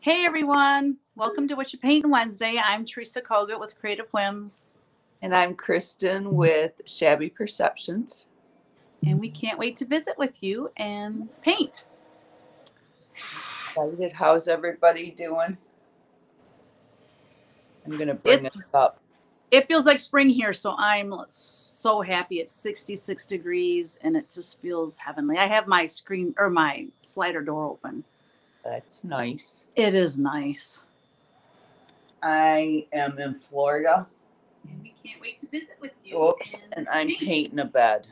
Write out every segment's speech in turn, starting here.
Hey everyone, welcome to Whatcha Paintin Wednesday. I'm Teresa Kogut with Creative Whims. And I'm Kristen with Shabby Perceptions. And we can't wait to visit with you and paint. Excited. How's everybody doing? I'm going to bring this up. It feels like spring here, so I'm so happy. It's 66 degrees and it just feels heavenly. I have my screen or my slider door open. That's nice. It is nice. I am in Florida. And we can't wait to visit with you. Oops, and I'm painting a bed.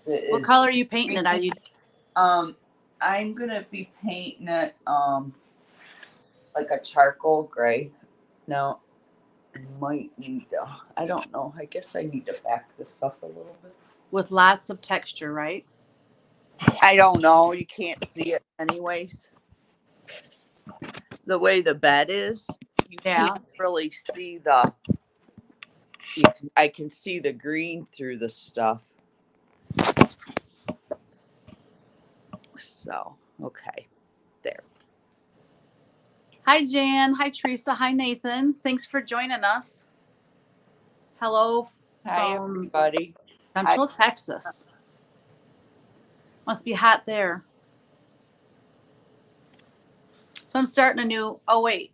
What color are you painting it? Are you? I'm gonna be painting it like a charcoal gray. Now, I might need to. I don't know. I guess I need to back this up a little bit. With lots of texture, right? I don't know. You can't see it anyways. The way the bed is, you can't really see I can see the green through the stuff. So, okay. There. Hi, Jan. Hi, Teresa. Hi, Nathan. Thanks for joining us. Hello Hi, everybody. Central Texas. Must be hot there. So I'm starting a new, oh, wait,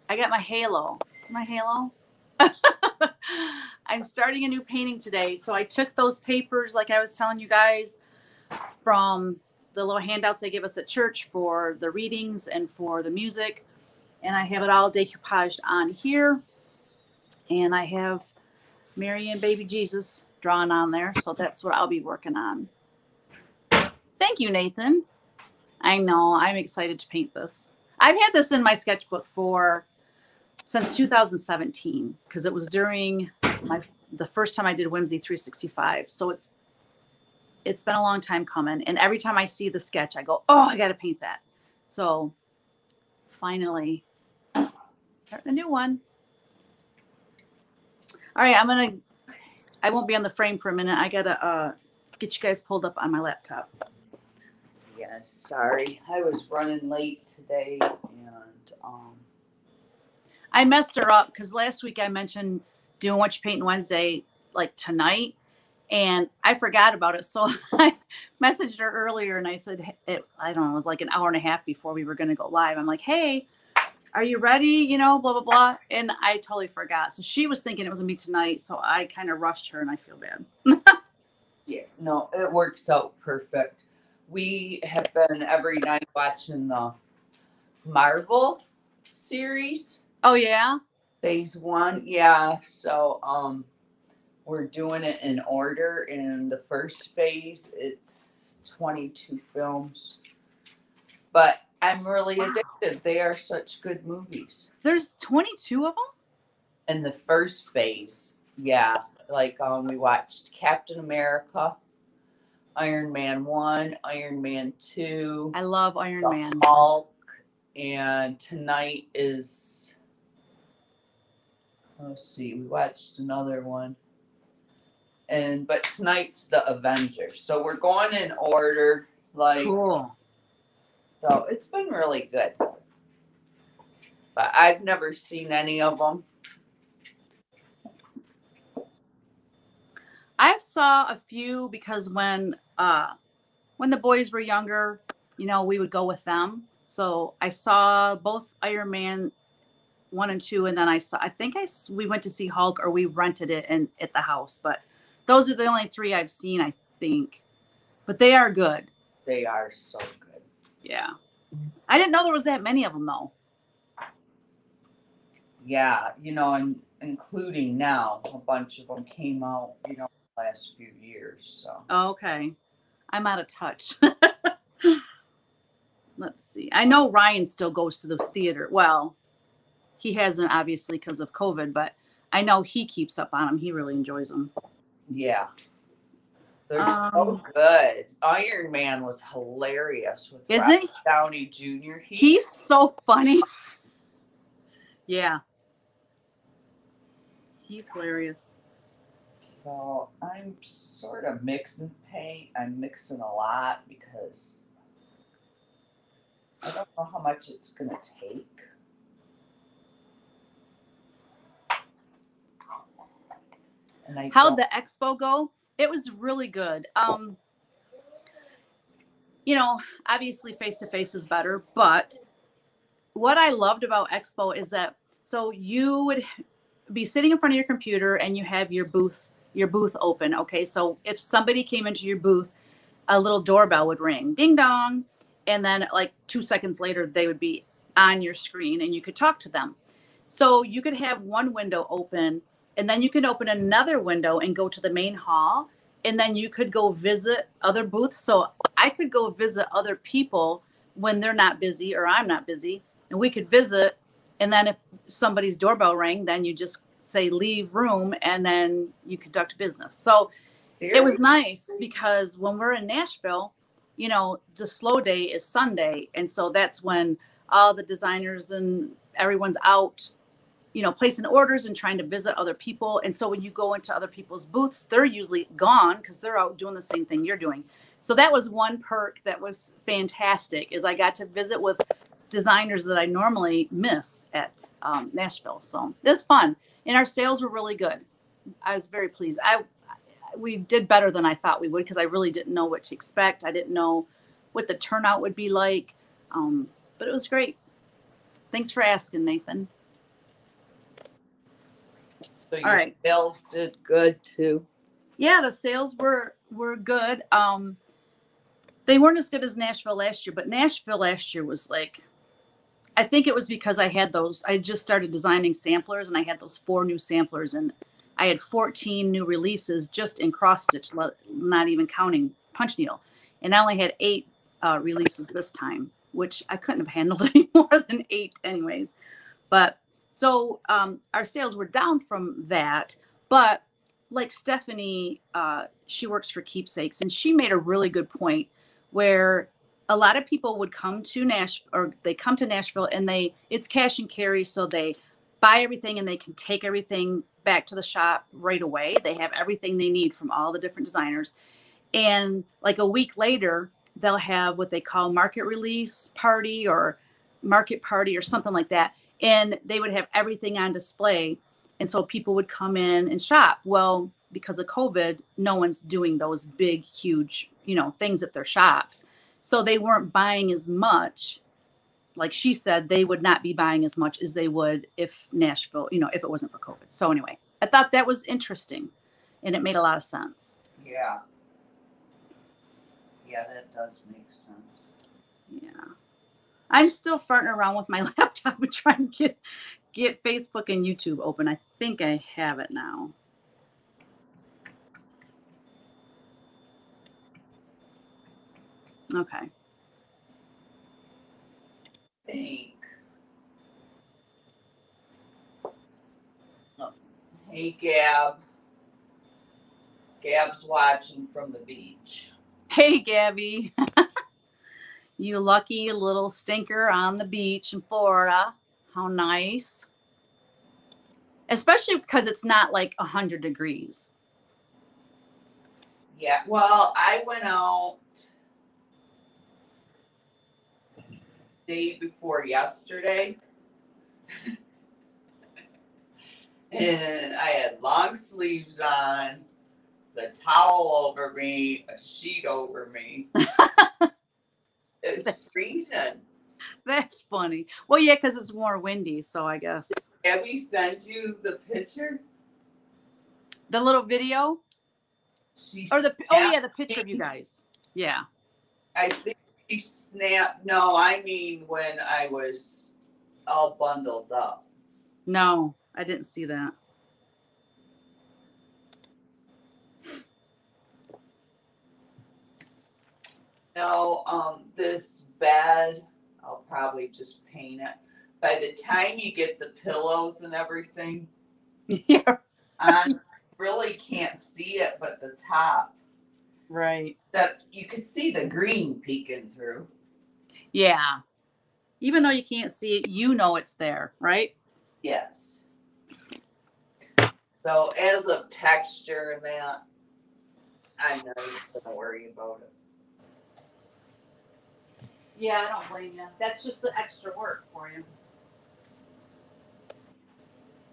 I got my halo. Is my halo? I'm starting a new painting today. So I took those papers, like I was telling you guys, from the little handouts they give us at church for the readings and for the music. And I have it all decoupaged on here. And I have Mary and baby Jesus drawn on there. So that's what I'll be working on. Thank you, Nathan. I know. I'm excited to paint this. I've had this in my sketchbook since 2017 because it was during the first time I did Whimsy 365. So it's been a long time coming. And every time I see the sketch, I go, oh, I got to paint that. So finally, starting a new one. All right, I won't be on the frame for a minute. I got to get you guys pulled up on my laptop. Yes, sorry. I was running late today and I messed her up because last week I mentioned doing Whatcha Paintin Wednesday like tonight, and I forgot about it. So I messaged her earlier and I said, I don't know, it was like an hour and a half before we were going to go live. I'm like, hey, are you ready? You know, blah, blah, blah. And I totally forgot. So she was thinking it was going to be tonight. So I kind of rushed her and I feel bad. Yeah, no, it works out perfect. We have been every night watching the Marvel series. Oh, yeah? Phase 1. Yeah. So we're doing it in order. In the first phase, it's 22 films. But I'm really addicted. They are such good movies. There's 22 of them? In the first phase, yeah. Like we watched Captain America, Iron Man 1, Iron Man 2. I love Iron Man. Hulk. And tonight is, let's see, we watched another one. But tonight's the Avengers. So we're going in order. Cool. So it's been really good. But I've never seen any of them. I saw a few because when the boys were younger, you know, we would go with them. So I saw both Iron Man 1 and 2, and then we went to see Hulk, or we rented it at the house. But those are the only 3 I've seen, I think. But they are good. They are so good. Yeah. I didn't know there was that many of them, though. Yeah, you know, and including now, a bunch of them came out, you know, the last few years. So. Okay. I'm out of touch. Let's see. I know Ryan still goes to the theater. Well, he hasn't, obviously, because of COVID, but I know he keeps up on them. He really enjoys them. Yeah. They're so good. Iron Man was hilarious with Robert Downey Jr. He's so funny. Yeah. He's hilarious. So I'm sort of mixing paint. I'm mixing a lot because I don't know how much it's going to take. And How'd the expo go? It was really good. You know, obviously face to face is better, but what I loved about expo is that so you would be sitting in front of your computer and you have your booth open. Okay, so if somebody came into your booth, a little doorbell would ring, ding dong, and then like 2 seconds later they would be on your screen and you could talk to them. So you could have one window open and then you could open another window and go to the main hall, and then you could go visit other booths. So I could go visit other people when they're not busy or I'm not busy, and we could visit. And then if somebody's doorbell rang, then you just say leave room and then you conduct business. So it was nice because when we're in Nashville, you know, the slow day is Sunday. And so that's when all the designers and everyone's out, you know, placing orders and trying to visit other people. And so when you go into other people's booths, they're usually gone because they're out doing the same thing you're doing. So that was one perk that was fantastic, is I got to visit with designers that I normally miss at Nashville. So it was fun. And our sales were really good. I was very pleased. We did better than I thought we would because I really didn't know what to expect. I didn't know what the turnout would be like, but it was great. Thanks for asking, Nathan. So your sales did good too. Yeah, the sales were good. They weren't as good as Nashville last year, but Nashville last year was like, I think it was because I just started designing samplers and I had those 4 new samplers, and I had 14 new releases just in cross stitch, not even counting punch needle. And I only had 8 releases this time, which I couldn't have handled any more than 8 anyways. But so our sales were down from that. But like Stephanie, she works for Keepsakes, and she made a really good point where a lot of people would come to Nashville and it's cash and carry. So they buy everything and they can take everything back to the shop right away. They have everything they need from all the different designers. And like a week later, they'll have what they call market release party or market party or something like that. And they would have everything on display. And so people would come in and shop. Well, because of COVID, no one's doing those big, huge, things at their shops. So they weren't buying as much. Like she said, they would not be buying as much as they would if Nashville, if it wasn't for COVID. So anyway, I thought that was interesting and it made a lot of sense. Yeah. Yeah, that does make sense. Yeah. I'm still farting around with my laptop and trying to get Facebook and YouTube open. I think I have it now. Okay. Hey, Gab. Gab's watching from the beach. Hey, Gabby. You lucky little stinker on the beach in Florida. How nice. Especially because it's not like 100 degrees. Yeah, well, I went out day before yesterday. And I had long sleeves on, the towel over me, a sheet over me. It was freezing. That's funny. Well, yeah, because it's more windy, so I guess. Did Abby send you the picture? The little video? The picture of you guys. Yeah. I think she snapped. No, I mean when I was all bundled up. No, I didn't see that. No, this bed, I'll probably just paint it. By the time you get the pillows and everything, yeah, I really can't see it but the top. Right. Except you could see the green peeking through. Yeah. Even though you can't see it, it's there, right? Yes. So as of texture and that, I'm not even gonna worry about it. Yeah, I don't blame you. That's just the extra work for you.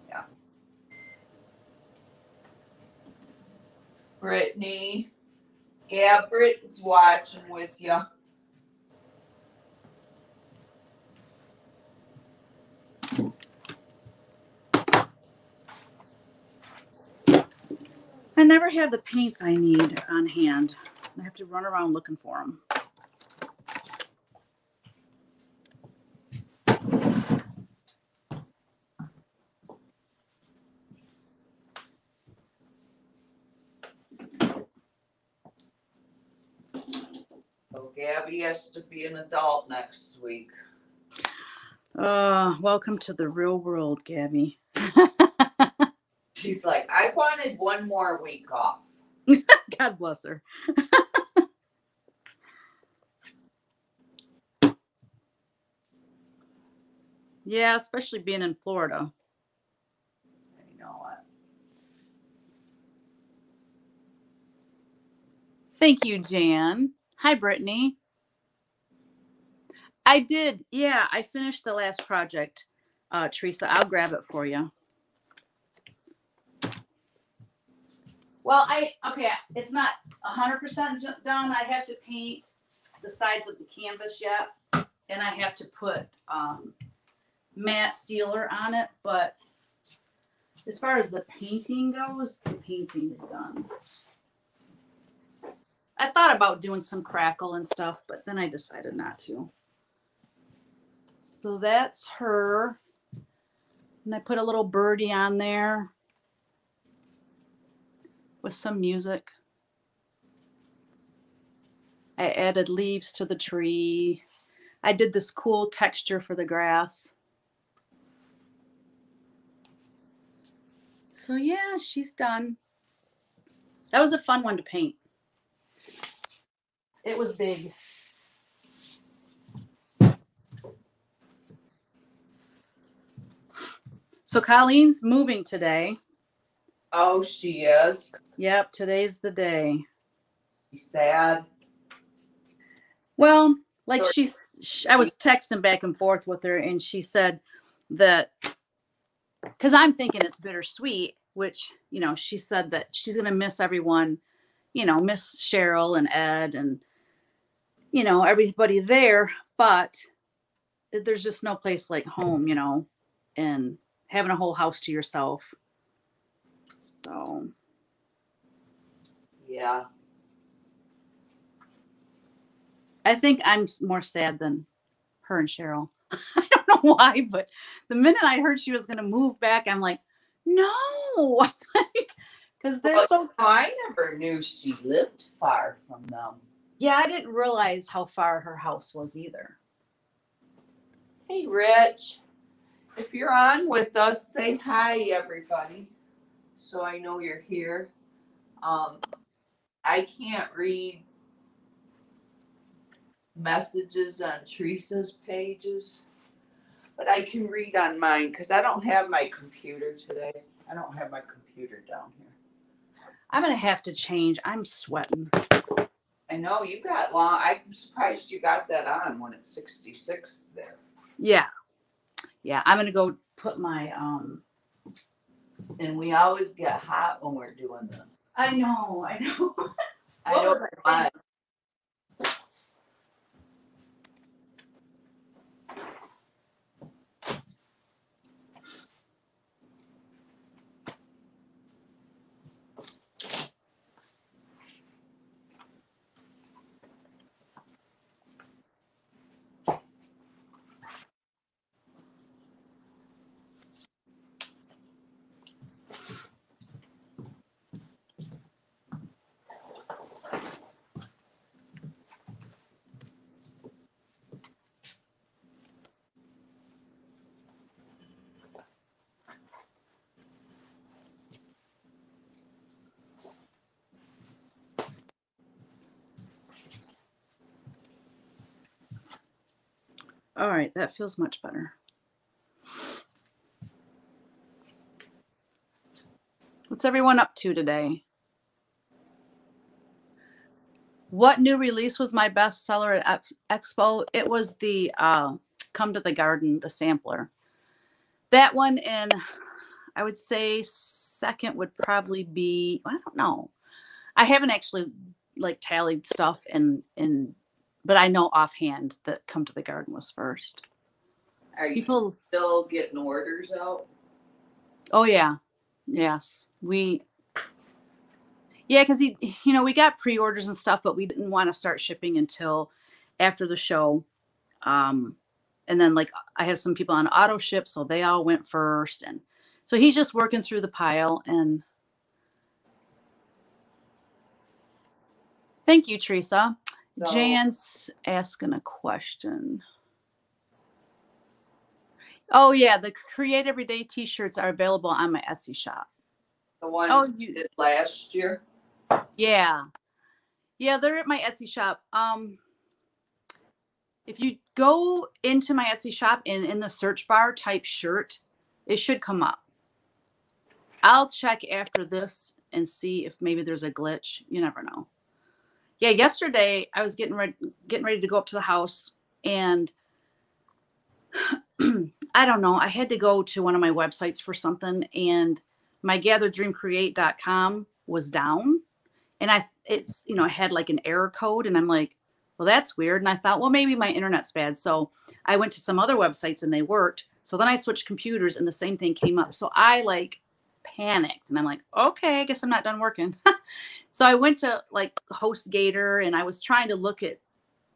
Yeah. Brittany. Yeah, Brittany's watching with you. I never have the paints I need on hand. I have to run around looking for them. So Gabby has to be an adult next week. Welcome to the real world, Gabby. She's like, I wanted one more week off. God bless her. Yeah, especially being in Florida. You know what? Thank you, Jan. Hi, Brittany. I did. Yeah, I finished the last project, Teresa. I'll grab it for you. Well, it's not 100% done. I have to paint the sides of the canvas yet, and I have to put matte sealer on it. But as far as the painting goes, the painting is done. I thought about doing some crackle and stuff, but then I decided not to. So that's her. And I put a little birdie on there with some music. I added leaves to the tree. I did this cool texture for the grass. So yeah, she's done. That was a fun one to paint. It was big. So Colleen's moving today. Oh, she is. Yep, today's the day. She's sad. Well, like I was texting back and forth with her, and she said that, because I'm thinking it's bittersweet, which, she said that she's going to miss everyone, miss Cheryl and Ed and, everybody there, but there's just no place like home, and having a whole house to yourself. So. Yeah. I think I'm more sad than her and Cheryl. I don't know why, but the minute I heard she was going to move back, I'm like, no, because they're so. I never knew she lived far from them. Yeah, I didn't realize how far her house was either. Hey, Rich, if you're on with us, say hi, everybody, so I know you're here. I can't read messages on Teresa's pages, but I can read on mine because I don't have my computer today. I don't have my computer down here. I'm going to have to change. I'm sweating. I know you got long. I'm surprised you got that on when it's 66 there. Yeah. Yeah. I'm going to go put my, And we always get hot when we're doing this. I know. I know why. All right. That feels much better. What's everyone up to today? What new release was my bestseller at Expo? It was the Come to the Garden, the sampler. That one, and I would say second would probably be, I don't know. I haven't actually like tallied stuff but I know offhand that Come to the Garden was first. Are you People still getting orders out? Oh yeah. Yes. Yeah, because we got pre-orders and stuff, but we didn't want to start shipping until after the show. And then like I have some people on auto ship, so they all went first. And so he's just working through the pile. And thank you, Teresa. So, Jan's asking a question. Oh yeah, the Create Everyday t-shirts are available on my Etsy shop. the one you did last year? Yeah. Yeah, they're at my Etsy shop. If you go into my Etsy shop and in the search bar type shirt, it should come up. I'll check after this and see if maybe there's a glitch. You never know. Yeah, yesterday I was getting ready to go up to the house, and I don't know. I had to go to one of my websites for something, and my gatherdreamcreate.com was down, and I had like an error code, and I'm like, well, that's weird. And I thought, well, maybe my internet's bad. So I went to some other websites and they worked. So then I switched computers and the same thing came up. So I like panicked and I'm like, okay, I guess I'm not done working. So I went to like HostGator and I was trying to look at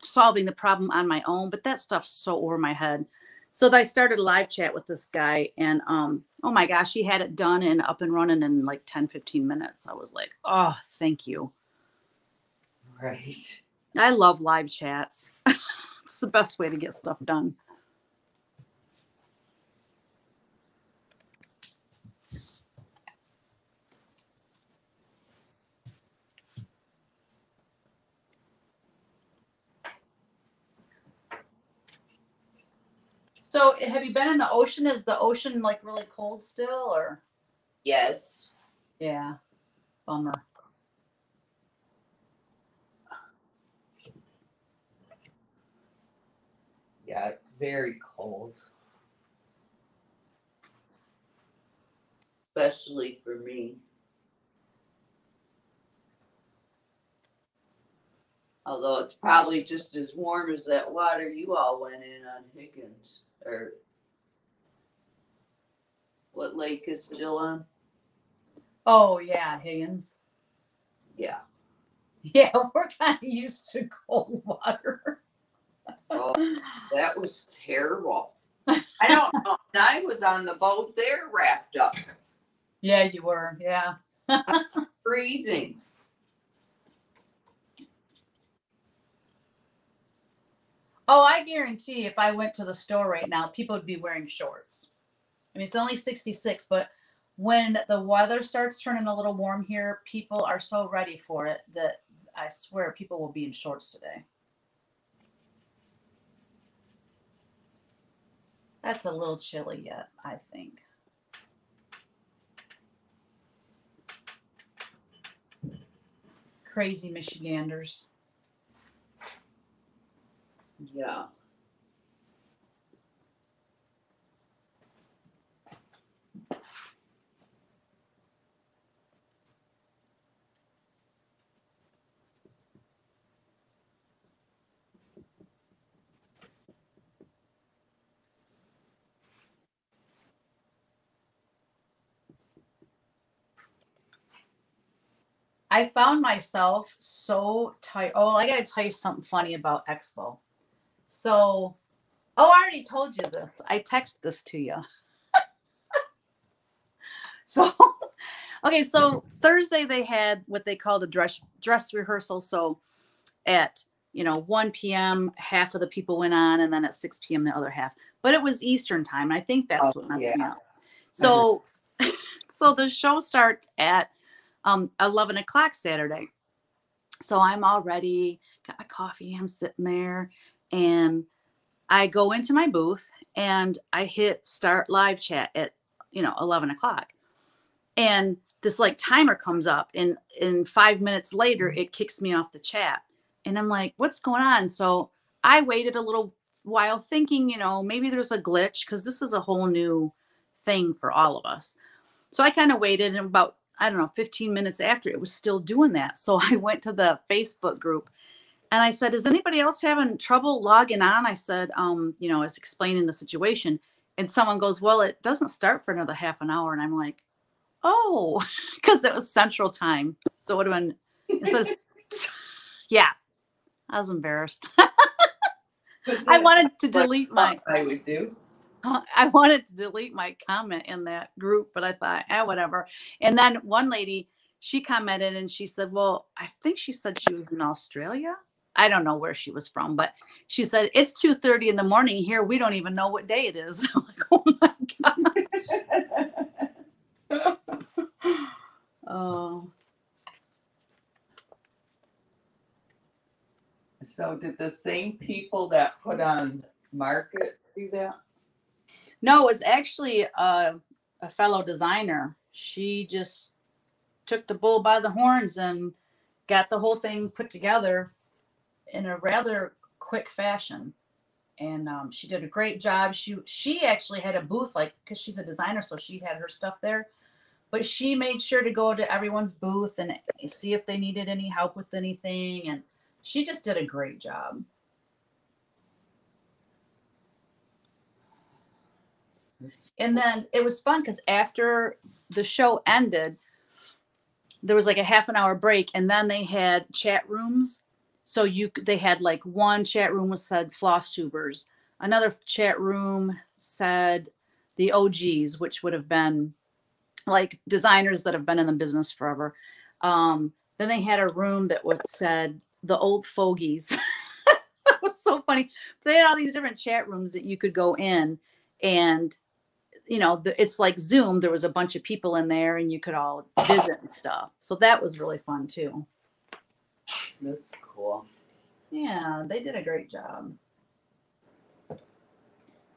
solving the problem on my own, but that stuff's so over my head. So I started a live chat with this guy and oh my gosh, he had it done and up and running in like 10-15 minutes. I was like, oh, thank you. Right. I love live chats. It's the best way to get stuff done. So have you been in the ocean? Is the ocean like really cold still or? Yes. Yeah. Bummer. Yeah, it's very cold. Especially for me. Although it's probably just as warm as that water you all went in on Higgins. Or what lake is Jill on? Oh yeah, Higgins. Yeah. Yeah, we're kind of used to cold water. Oh, that was terrible. I don't know. I was on the boat there wrapped up. Yeah, you were. Yeah. Freezing. Oh, I guarantee if I went to the store right now, people would be wearing shorts. I mean, it's only 66, but when the weather starts turning a little warm here, people are so ready for it that I swear people will be in shorts today. That's a little chilly yet, I think. Crazy Michiganders. Yeah. I found myself so tired. Oh, I got to tell you something funny about Expo. So, I already told you this. I texted this to you. So, okay, so Thursday they had what they called a dress rehearsal. So at 1 p.m. half of the people went on, and then at 6 p.m. the other half. But it was Eastern time. I think that's what messed me up. So, so the show starts at 11 o'clock Saturday. So I'm all ready, got my coffee, I'm sitting there, and I go into my booth and I hit start live chat at 11 o'clock. And this like timer comes up, and in 5 minutes later it kicks me off the chat. And I'm like, what's going on? So I waited a little while thinking, maybe there's a glitch, because this is a whole new thing for all of us. So I kind of waited, and about, I don't know, 15 minutes after, it was still doing that. So I went to the Facebook group and I said, is anybody else having trouble logging on? I said, I was explaining the situation, and someone goes, well, it doesn't start for another half an hour. And I'm like, oh, because it was Central Time. So it would have been, instead of, yeah, I was embarrassed. I wanted to delete my, I would do. I wanted to delete my comment in that group, but I thought, whatever. And then one lady, she commented and she said, well, I think she said she was in Australia. I don't know where she was from, but she said, it's 2:30 in the morning here. We don't even know what day it is. I'm like, oh my God. Oh. So did the same people that put on Market do that? No, it was actually a fellow designer. She just took the bull by the horns and got the whole thing put together in a rather quick fashion. And she did a great job. She actually had a booth, like, because she's a designer, so she had her stuff there. But she made sure to go to everyone's booth and see if they needed any help with anything. And she just did a great job. And then it was fun because after the show ended, there was like a half an hour break, and then they had chat rooms. So they had like one chat room was said floss tubers, another chat room said the OGs, which would have been like designers that have been in the business forever. Then they had a room that said the old fogies. That was so funny. They had all these different chat rooms that you could go in, and it's like Zoom. There was a bunch of people in there, and you could all visit and stuff. So that was really fun too. That's cool. Yeah, they did a great job.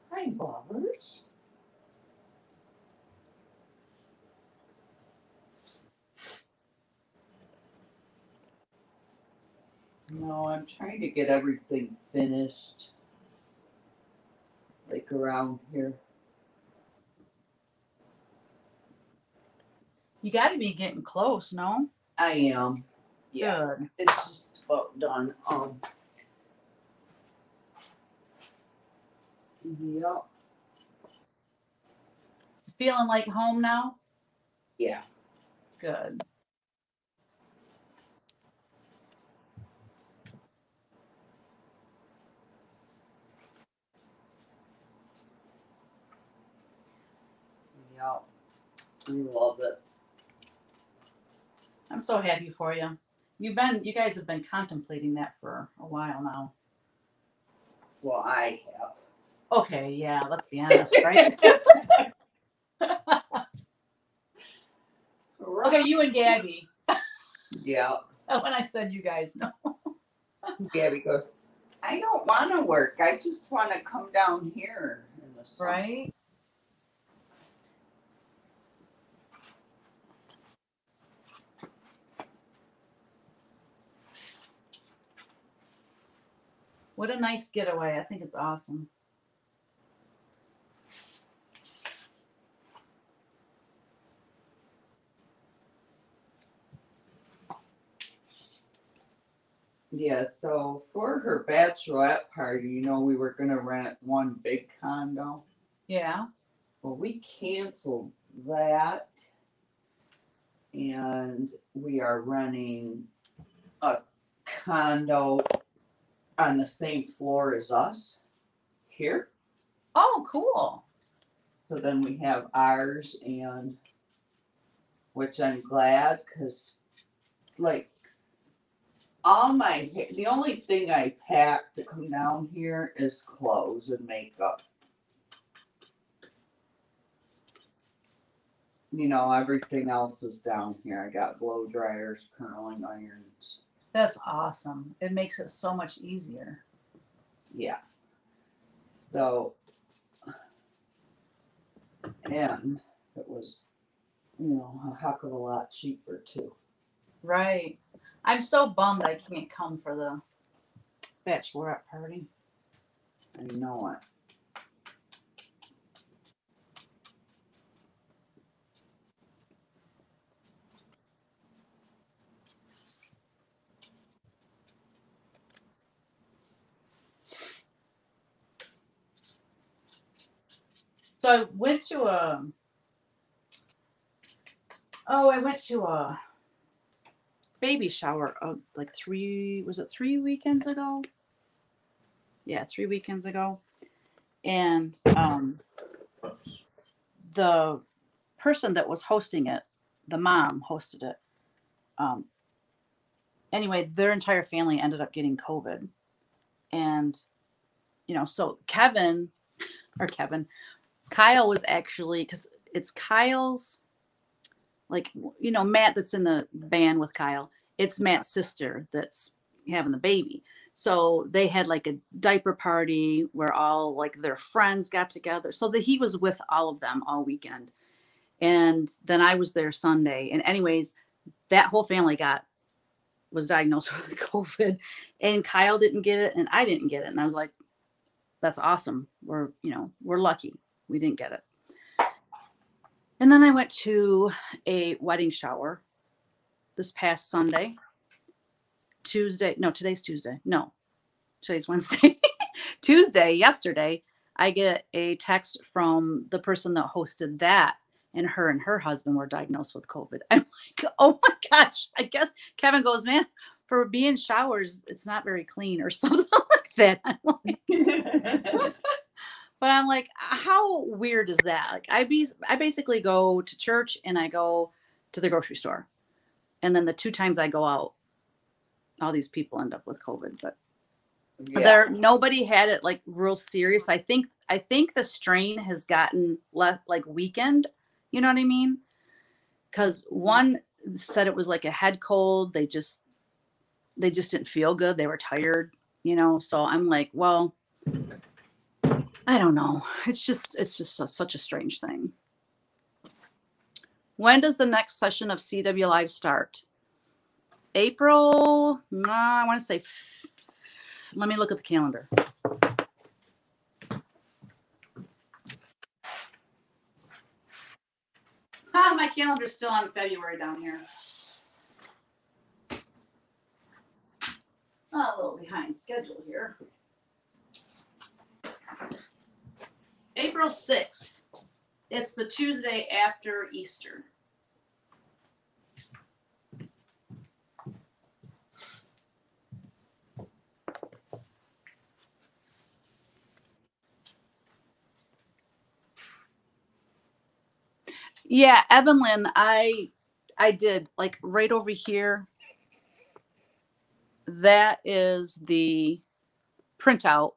Hi, Bobbers. No, I'm trying to get everything finished, like around here. You got to be getting close, no? I am. Yeah, Good. it's just about done. Yep. It's feeling like home now? Yeah. Good. Yep. I love it. I'm so happy for you. You guys have been contemplating that for a while now. Well, I have. Okay, yeah, let's be honest, right? Okay, you and Gabby. Yeah. When I said you guys, no. Gabby goes, I don't want to work. I just want to come down here in the summer. Right? What a nice getaway. I think it's awesome. Yeah, so for her bachelorette party, we were going to rent one big condo. Yeah. Well, we canceled that, and we are renting a condo on the same floor as us here. Oh, cool. So then we have ours, and which I'm glad, because like the only thing I packed to come down here is clothes and makeup. Everything else is down here. I got blow dryers, curling irons. That's awesome. It makes it so much easier. Yeah. So, and it was a heck of a lot cheaper too. Right. I'm so bummed I can't come for the bachelorette party. I know it. So I went to a baby shower like 3 weekends ago? Yeah, 3 weekends ago. And the person that was hosting it, the mom hosted it. Anyway, their entire family ended up getting COVID. And, so Kyle was actually, because it's Kyle's, like, Matt that's in the band with Kyle, it's Matt's sister that's having the baby. So they had like a diaper party where all like their friends got together. So that he was with all of them all weekend. And then I was there Sunday. And anyways, that whole family was diagnosed with COVID, and Kyle didn't get it and I didn't get it. And I was like, that's awesome. We're lucky we didn't get it. And then I went to a wedding shower this past Sunday. Today's Tuesday. No, today's Wednesday. Tuesday, yesterday, I get a text from the person that hosted that, and her husband were diagnosed with COVID. I'm like, oh my gosh. I guess Kevin goes, man, for being showers, it's not very clean or something like that. I'm like, but I'm like, how weird is that? Like, I basically go to church and I go to the grocery store. And then the 2 times I go out, all these people end up with COVID. But nobody had it like real serious. I think the strain has gotten like weakened. You know what I mean? Because one said it was like a head cold. They just didn't feel good. They were tired. So I'm like, well, I don't know. It's just such a strange thing. When does the next session of CW Live start? April, I want to say, let me look at the calendar. My calendar's still on February down here. A little behind schedule here. April 6th. It's the Tuesday after Easter. Yeah, Evelyn, I did like right over here. That is the printout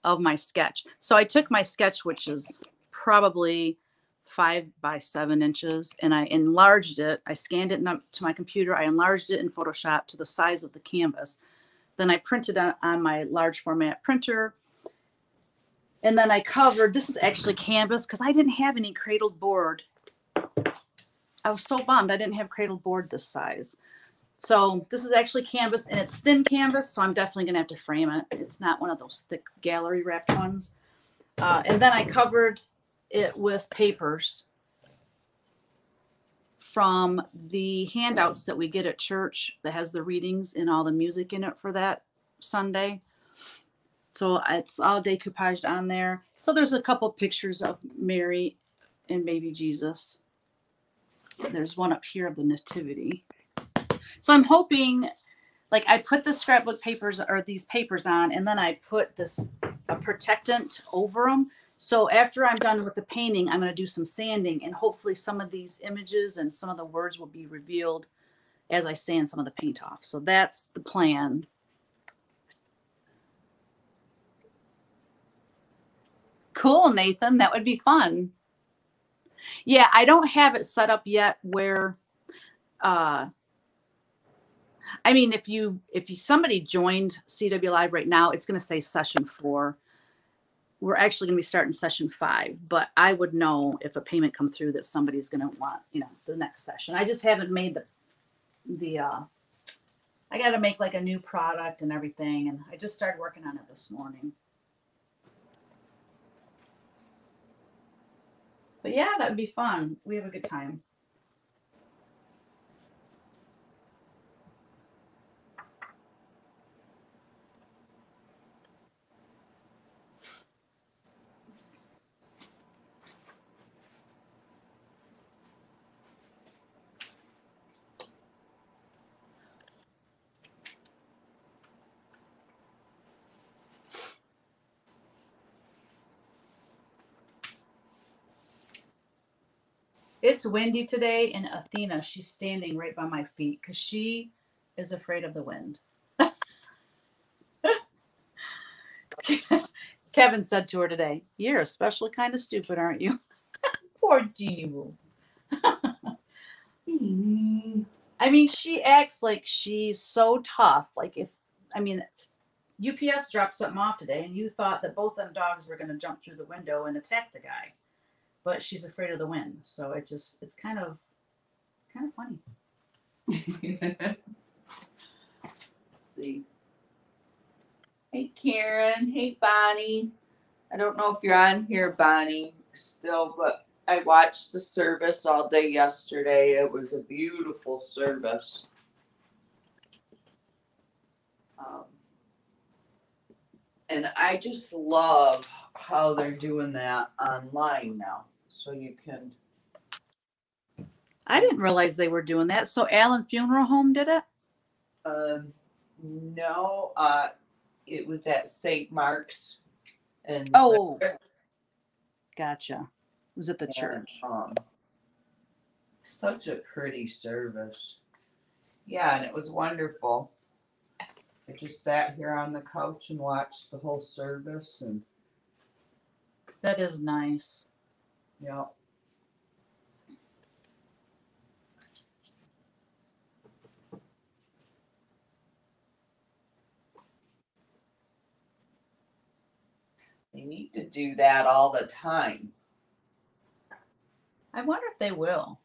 of my sketch. So I took my sketch, which is probably 5 by 7 inches, and I enlarged it. I scanned it to my computer. I enlarged it in Photoshop to the size of the canvas. Then I printed it on my large format printer. And then I covered, this is actually canvas because I didn't have any cradled board. I was so bummed I didn't have cradled board this size. So this is actually canvas, and it's thin canvas, so I'm definitely gonna have to frame it. It's not one of those thick gallery wrapped ones. And then I covered it with papers from the handouts that we get at church that has the readings and all the music in it for that Sunday. So it's all decoupaged on there. So there's a couple pictures of Mary and baby Jesus. There's one up here of the nativity. So I'm hoping, like, I put the scrapbook papers or these papers on, and then I put a protectant over them. So after I'm done with the painting, I'm going to do some sanding, and hopefully some of these images and some of the words will be revealed as I sand some of the paint off. So that's the plan. Cool, Nathan. That would be fun. Yeah, I don't have it set up yet where, I mean, if somebody joined CW Live right now, it's going to say session 4. we're actually going to be starting session 5, but I would know if a payment comes through that somebody's going to want, the next session. I just haven't made the I got to make like a new product and everything. And I just started working on it this morning. But yeah, that would be fun. We have a good time. It's windy today, and Athena, she's standing right by my feet because she is afraid of the wind. Kevin said to her today, "You're a special kind of stupid, aren't you?" Poor Devo. I mean, she acts like she's so tough. Like UPS dropped something off today, and you thought that both them dogs were going to jump through the window and attack the guy, but she's afraid of the wind. So it's kind of funny. Let's see. Hey, Karen. Hey, Bonnie. I don't know if you're on here, Bonnie, still, but I watched the service all day yesterday. It was a beautiful service. And I just love how they're doing that online now. So you can. I didn't realize they were doing that. So Allen Funeral Home did it? No, it was at St. Mark's. And oh, gotcha. It was at the church. Such a pretty service. Yeah, and it was wonderful. I just sat here on the couch and watched the whole service, and that is nice. Yeah. They need to do that all the time. I wonder if they will.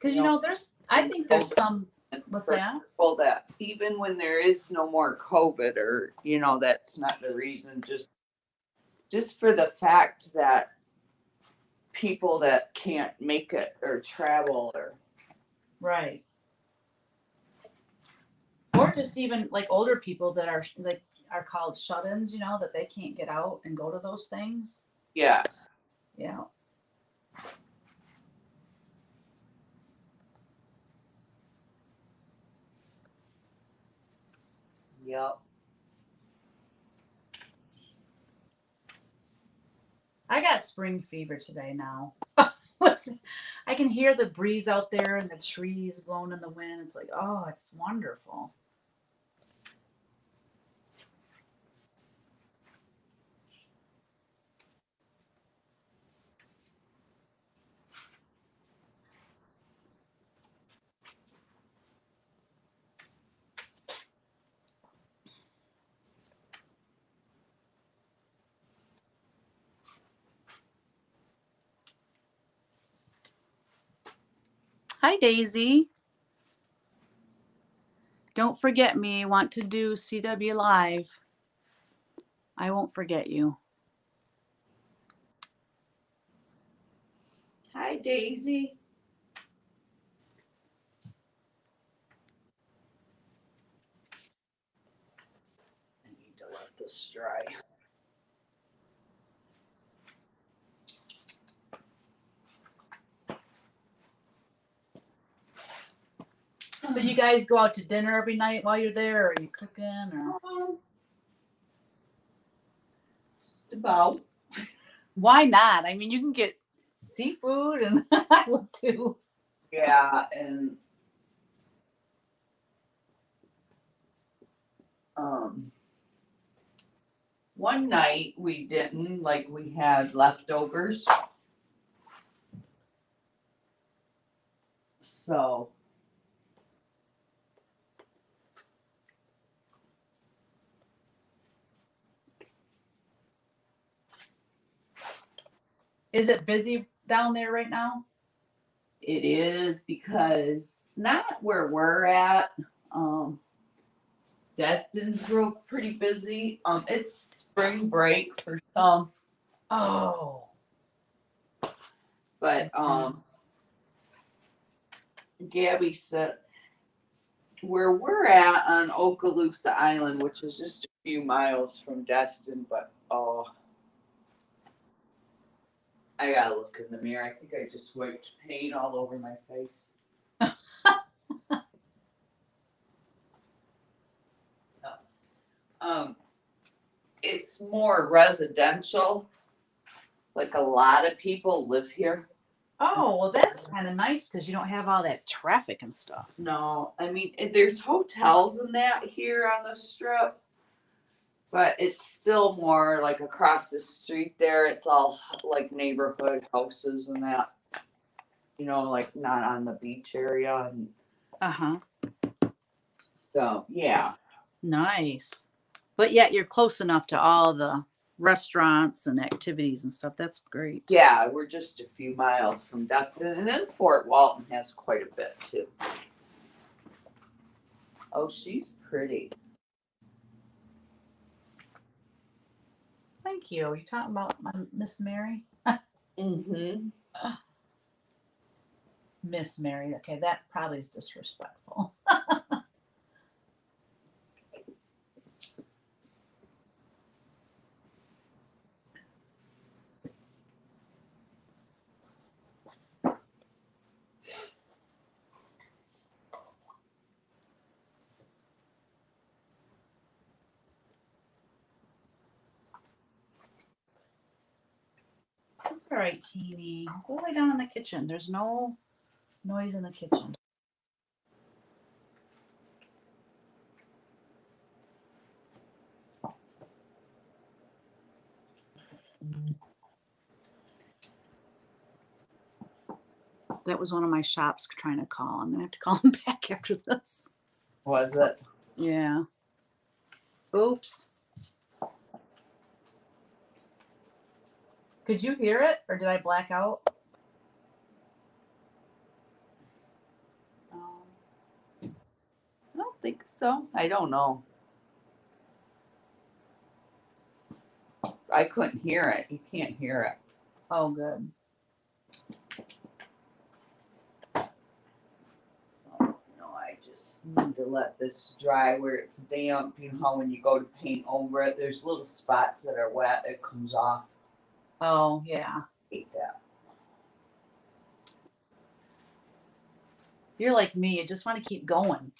Because I think there's some. What's that? Well, that even when there is no more COVID, or that's not the reason. Just for the fact that people that can't make it or travel or right, or just even like older people that are called shut-ins. That they can't get out and go to those things. Yes. Yeah. Yep. I got spring fever today now. I can hear the breeze out there and the trees blowing in the wind. It's like, oh, it's wonderful. Hi, Daisy. Don't forget me. Want to do CW Live. I won't forget you. Hi, Daisy. I need to let this dry. So you guys go out to dinner every night while you're there, or are you cooking, or? Just about. Why not? I mean, you can get seafood, and I would too. Yeah, and one night we didn't, like we had leftovers. So Is it busy down there right now? It is because not where we're at. Destin's real pretty busy. It's spring break for some, Oh. but Gabby said where we're at on Okaloosa Island, which is just a few miles from Destin, but I gotta look in the mirror. I think I just wiped paint all over my face. It's more residential. Like a lot of people live here. Oh, well, that's kind of nice because you don't have all that traffic and stuff. No, I mean, there's hotels and that here on the strip, but it's still more like across the street there. It's all like neighborhood houses and that, like not on the beach area. And Uh-huh. so, yeah. Nice. But yet you're close enough to all the restaurants and activities and stuff. That's great. Yeah, we're just a few miles from Destin. And then Fort Walton has quite a bit too. Oh, she's pretty. Thank you. Are you talking about my Miss Mary? Mm-hmm. Miss Mary. Okay, that probably is disrespectful. That's all right, Teeny. Go lay down in the kitchen. There's no noise in the kitchen. That was one of my shops trying to call. I'm gonna have to call him back after this. Was it? Yeah. Oops. Could you hear it or did I black out? I don't think so. I don't know. I couldn't hear it. You can't hear it. Oh, good. I just need to let this dry where it's damp. You know how when you go to paint over it, there's little spots that are wet. It comes off. Oh, yeah. I hate that. You're like me. You just want to keep going.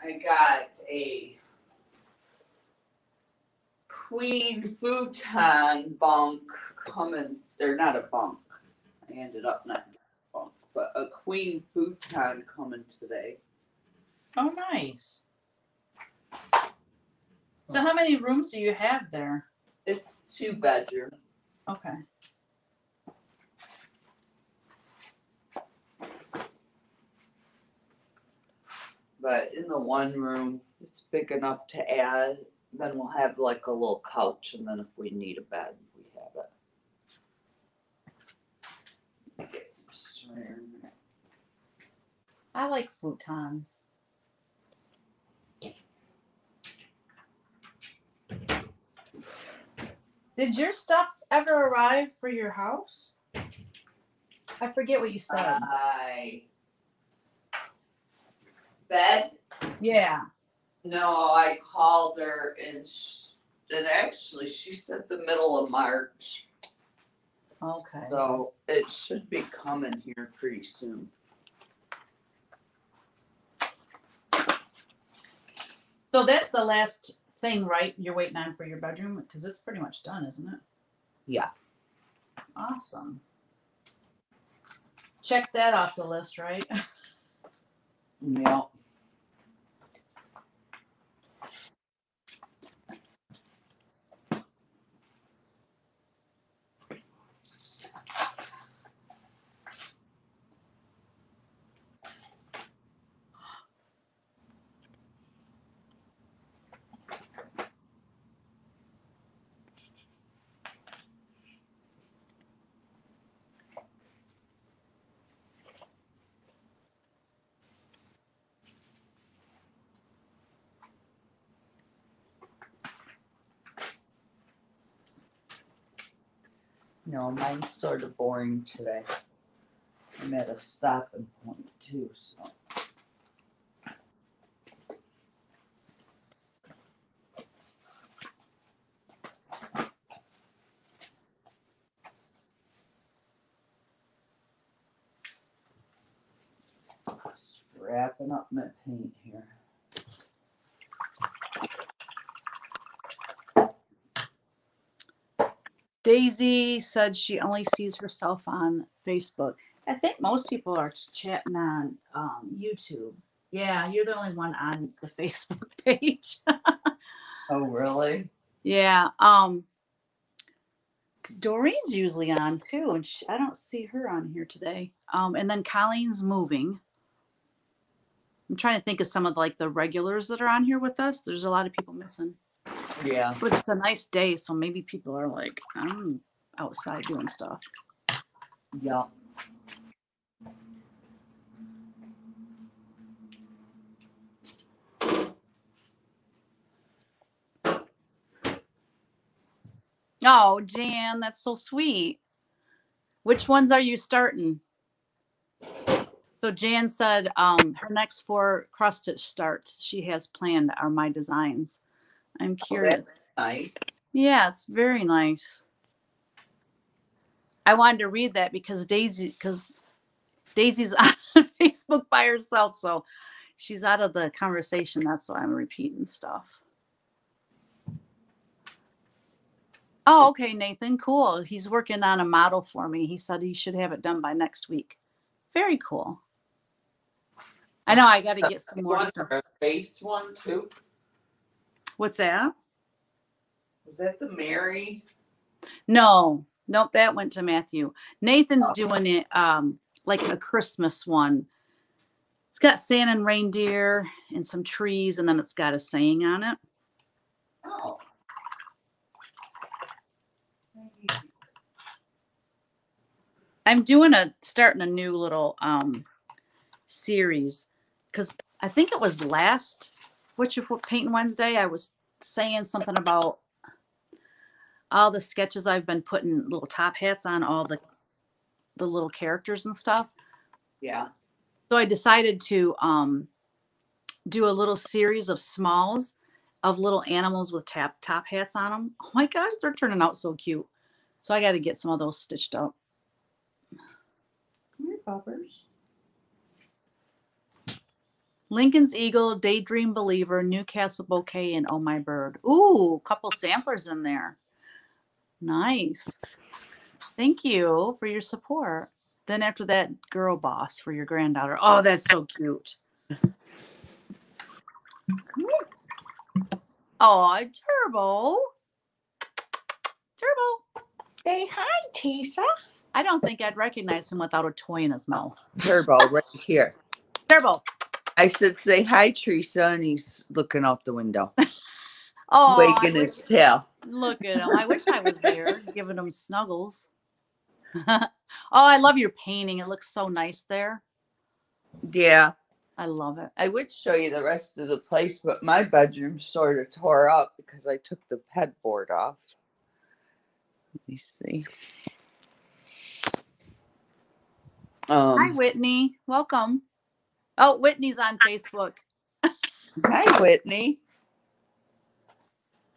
I got a queen futon bunk coming. They're not a bunk. I ended up not getting a bunk, but a queen futon coming today. Oh, nice. So how many rooms do you have there? It's 2-bedroom. Okay. But in the one room, it's big enough to add. Then we'll have like a little couch, and then if we need a bed, we have it. Get some smear. I like futons. Did your stuff ever arrive for your house? I forget what you said. Bed? Yeah. No, I called her and actually she said the middle of March. Okay. So it should be coming here pretty soon. So that's the last thing, right? You're waiting on for your bedroom? Because it's pretty much done, isn't it? Yeah. Awesome. Check that off the list, right? Yeah. No, mine's sort of boring today. I'm at a stopping point too, so. Just wrapping up my paint here. Daisy said she only sees herself on Facebook. I think most people are chatting on YouTube. Yeah, you're the only one on the Facebook page. Oh, really? Yeah. 'Cause Doreen's usually on too, and I don't see her on here today. And then Colleen's moving. I'm trying to think of some of like the regulars that are on here with us. There's a lot of people missing. Yeah. But it's a nice day, so maybe people are like, I'm outside doing stuff. Yeah. Oh, Jan, that's so sweet. Which ones are you starting? So Jan said her next 4 cross stitch starts she has planned are my designs. I'm curious. Nice. Yeah, it's very nice. I wanted to read that because Daisy's on Facebook by herself, so she's out of the conversation. That's why I'm repeating stuff. Oh, okay, Nathan. Cool. He's working on a model for me. He said he should have it done by next week. Very cool. I know I got to get some more stuff. A face one too. What's that? Was that the Mary? No, nope, that went to Matthew. Nathan's doing it like a Christmas one. It's got Santa and reindeer and some trees, and then it's got a saying on it. Oh. I'm starting a new little series because I think it was last Whatcha Paintin Wednesday. I was saying something about all the sketches I've been putting little top hats on all the little characters and stuff. Yeah. So I decided to do a little series of smalls of little animals with top hats on them. Oh my gosh, they're turning out so cute. So I got to get some of those stitched up. Come here, puppers. Lincoln's Eagle, Daydream Believer, Newcastle Bouquet, and Oh My Bird. Ooh, a couple samplers in there. Nice. Thank you for your support. Then after that, Girl Boss for your granddaughter. Oh, that's so cute. Oh, Turbo. Turbo. Say hi, Tisa. I don't think I'd recognize him without a toy in his mouth. Turbo, right here. Turbo. I said, say hi, Teresa, and he's looking out the window. Oh, wagging his tail. Look at him. I wish I was there giving him snuggles. Oh, I love your painting. It looks so nice there. Yeah. I love it. I would show you the rest of the place, but my bedroom sort of tore up because I took the headboard off. Let me see. Hi, Whitney. Welcome. Oh, Whitney's on Facebook. Hi, Whitney.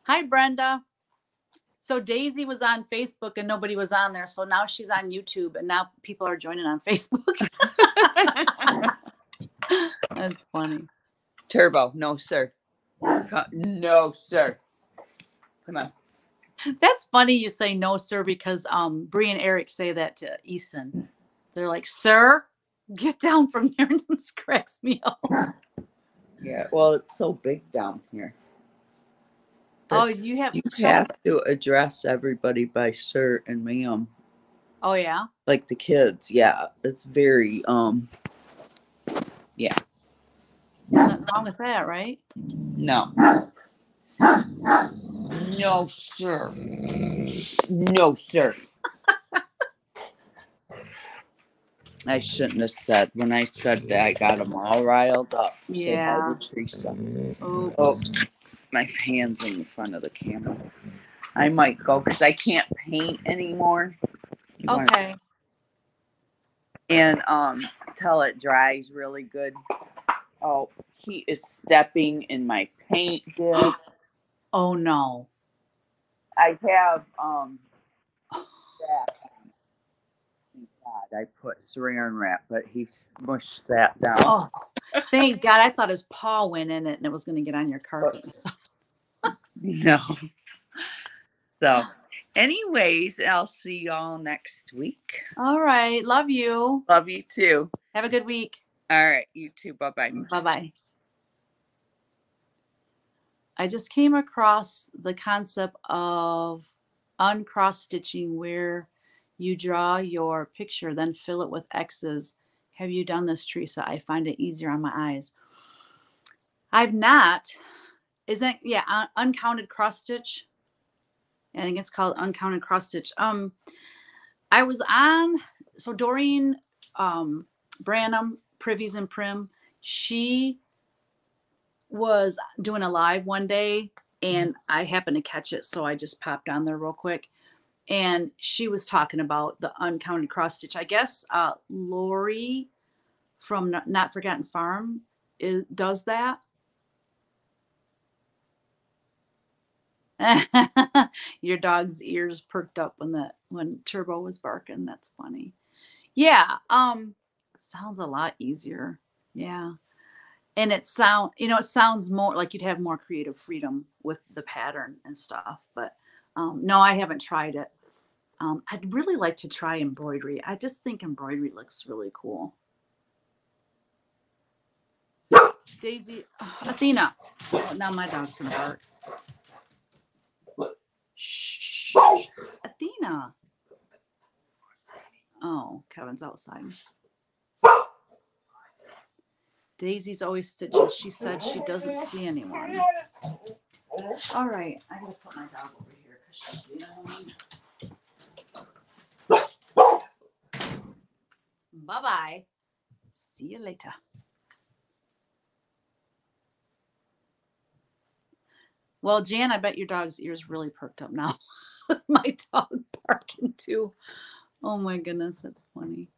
Hi, Brenda. So Daisy was on Facebook and nobody was on there. So now she's on YouTube and now people are joining on Facebook. That's funny. Turbo, no sir. No sir. Come on. That's funny you say no, sir, because Bree and Eric say that to Easton. They're like, sir, get down from there, and this cracks me up. Yeah, well, it's so big down here. That's, you have to address everybody by sir and ma'am. Oh yeah? Like the kids, yeah. It's very yeah. Nothing wrong with that, right? No. No, sir. No, sir. I shouldn't have said. When I said that, I got them all riled up. Yeah. Say hi to Teresa. Oops. My hand's in the front of the camera. I might go because I can't paint anymore. Okay. And till it dries really good. Oh, he is stepping in my paint dip. Oh no. I have that. Thank God, I put saran wrap, but he mushed that down. Oh, thank God. I thought his paw went in it and it was going to get on your carpet. No. So, anyways, I'll see y'all next week. All right. Love you. Love you too. Have a good week. All right. You too. Bye-bye. Bye-bye. I just came across the concept of uncross stitching where you draw your picture, then fill it with X's. Have you done this, Teresa? I find it easier on my eyes. I've not. Isn't, yeah, uncounted cross stitch. I think it's called uncounted cross stitch. I was on, so Doreen Branham, Privies and Prim, she was doing a live one day and I happened to catch it. So I just popped on there real quick. And she was talking about the uncounted cross stitch. I guess Lori from Not Forgotten Farm does that. Your dog's ears perked up when Turbo was barking. That's funny. Yeah. Sounds a lot easier. Yeah. And it sounds more like you'd have more creative freedom with the pattern and stuff. But no, I haven't tried it. I'd really like to try embroidery. I just think embroidery looks really cool. Daisy, Athena. Oh, now my dog's gonna bark. Shh, Athena. Oh, Kevin's outside. Daisy's always stitching. She said she doesn't see anyone. All right, I gotta put my dog over here because she's being annoying. Bye-bye. See you later. Well, Jan, I bet your dog's ears really perked up now. My dog barking too. Oh my goodness, that's funny.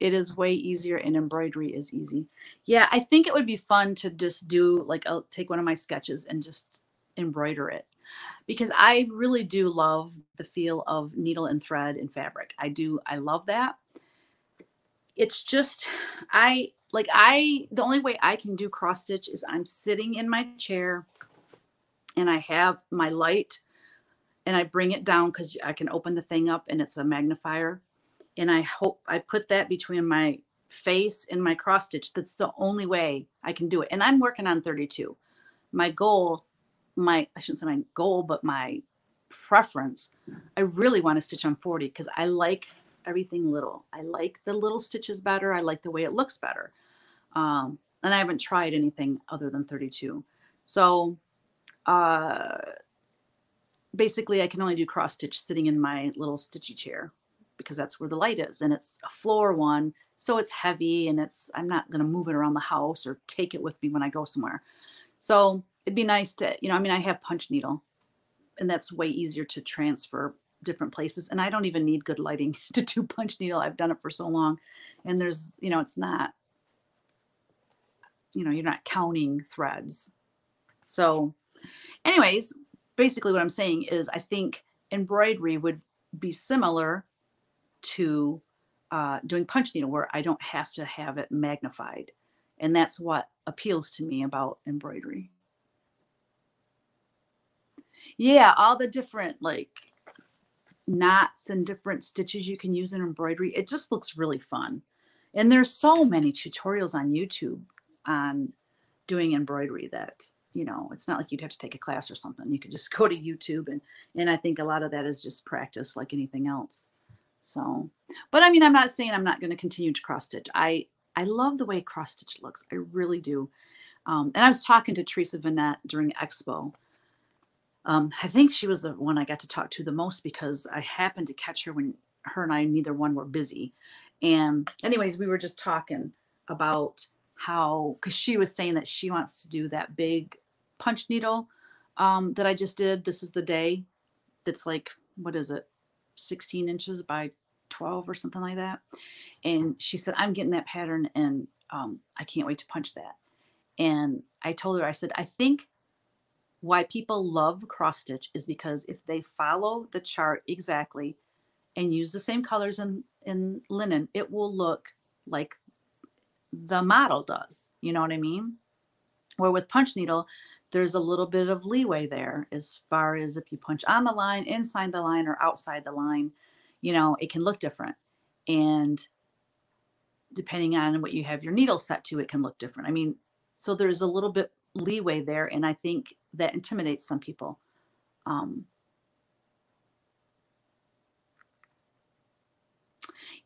It is way easier and embroidery is easy. Yeah, I think it would be fun to just do like I'll take one of my sketches and just embroider it. Because I really do love the feel of needle and thread and fabric. I love that. It's just the only way I can do cross stitch is I'm sitting in my chair and I have my light and I bring it down because I can open the thing up and it's a magnifier. And I put that between my face and my cross stitch. That's the only way I can do it. And I'm working on 32. My goal, I shouldn't say my goal, but my preference, I really want to stitch on 40 because I like everything little. I like the little stitches better. I like the way it looks better. And I haven't tried anything other than 32. So basically I can only do cross stitch sitting in my little stitchy chair because that's where the light is. And it's a floor one. So it's heavy and I'm not going to move it around the house or take it with me when I go somewhere. So it'd be nice to, I have punch needle and that's way easier to transfer different places. And I don't even need good lighting to do punch needle. I've done it for so long and there's, it's not, you're not counting threads. So anyways, basically what I'm saying is I think embroidery would be similar to doing punch needle where I don't have to have it magnified. And that's what appeals to me about embroidery. Yeah, all the different like knots and different stitches you can use in embroidery. It just looks really fun. And there's so many tutorials on YouTube on doing embroidery that, you know, it's not like you'd have to take a class or something. You could just go to YouTube and I think a lot of that is just practice like anything else. So, but I mean, I'm not saying I'm not going to continue to cross stitch. I love the way cross stitch looks. I really do. And I was talking to Teresa Vanette during Expo. I think she was the one I got to talk to the most because I happened to catch her when her and I, neither one were busy. And anyways, we were just talking about how, because she was saying that she wants to do that big punch needle that I just did. This is the day. That's like, what is it? 16 inches by 12 or something like that. And she said, I'm getting that pattern and I can't wait to punch that. And I told her, I said, I think why people love cross stitch is because if they follow the chart exactly and use the same colors in linen, it will look like the model does. You know what I mean? Where with punch needle, there's a little bit of leeway there as far as if you punch on the line, inside the line, or outside the line, you know, it can look different. And depending on what you have your needle set to, it can look different. I mean, so there's a little bit leeway there, and I think that intimidates some people.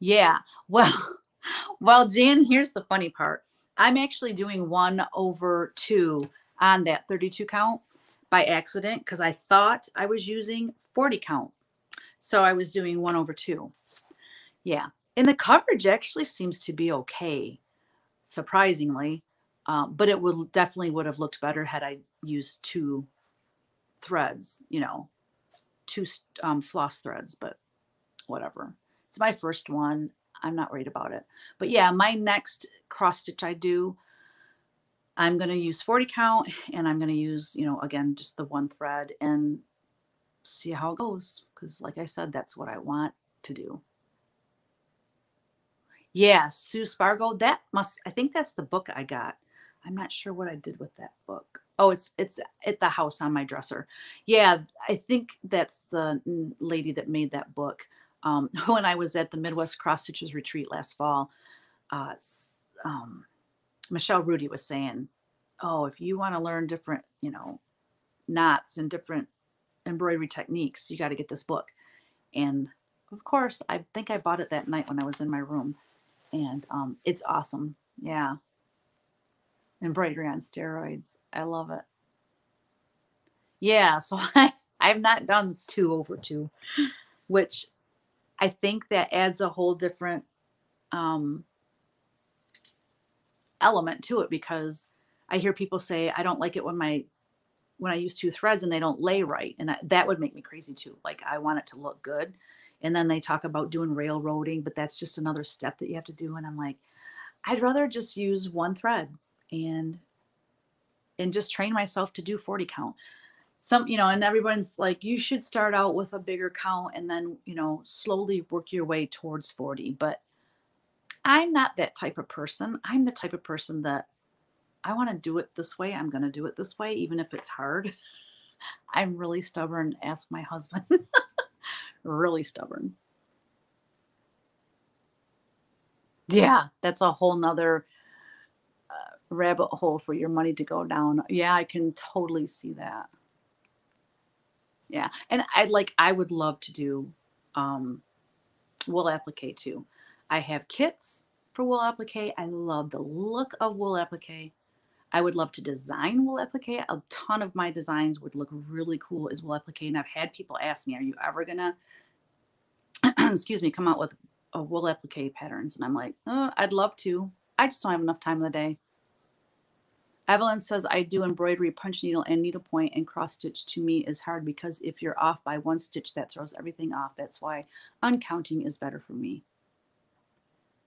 Yeah, well, well, Jan, here's the funny part. I'm actually doing 1/2 on that 32 count by accident because I thought I was using 40 count. So I was doing 1/2. Yeah. And the coverage actually seems to be okay, surprisingly. But it would definitely would have looked better had I used two threads, you know, two floss threads, but whatever. It's my first one. I'm not worried about it. But yeah, my next cross stitch I do, I'm going to use 40 count and I'm going to use, you know, again, just the one thread and see how it goes. Because like I said, that's what I want to do. Yeah, Sue Spargo. That must, I think that's the book I got. I'm not sure what I did with that book. Oh, it's at the house on my dresser. Yeah, I think that's the lady that made that book. When I was at the Midwest Cross Stitches retreat last fall, uh, Michelle Rudy was saying, "Oh, if you want to learn different, you know, knots and different embroidery techniques, you got to get this book." And of course, I think I bought it that night when I was in my room, and it's awesome. Yeah, embroidery on steroids. I love it. Yeah, so I've not done 2/2, which I think that adds a whole different um, element to it because I hear people say I don't like it when I use two threads and they don't lay right, and that would make me crazy too. Like I want it to look good, and then they talk about doing railroading, but that's just another step that you have to do, and I'm like, I'd rather just use one thread and just train myself to do 40 count. Some, you know, and everyone's like, you should start out with a bigger count and then, you know, slowly work your way towards 40. But I'm not that type of person. I'm the type of person that I want to do it this way. I'm going to do it this way, even if it's hard. I'm really stubborn. Ask my husband. Really stubborn. Yeah, that's a whole nother rabbit hole for your money to go down. Yeah, I can totally see that. Yeah. And I would love to do um wool applique too. I have kits for wool applique. I love the look of wool applique. I would love to design wool applique. A ton of my designs would look really cool as wool applique. And I've had people ask me, are you ever gonna, excuse me, come out with a wool applique patterns? And I'm like, oh, I'd love to. I just don't have enough time in the day. Evelyn says, I do embroidery, punch needle, and needlepoint, and cross stitch to me is hard because if you're off by one stitch, that throws everything off. That's why uncounting is better for me.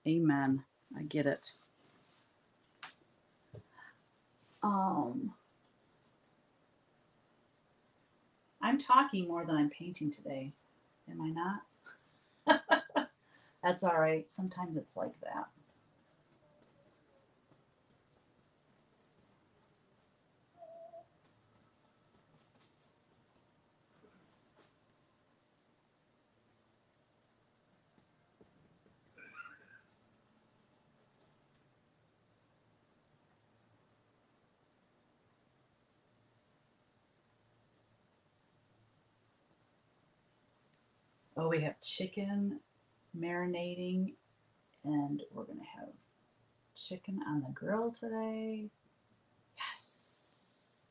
Amen. I get it. Um, I'm talking more than I'm painting today. Am I not? That's all right. Sometimes it's like that. Oh, we have chicken marinating, and we're going to have chicken on the grill today. Yes.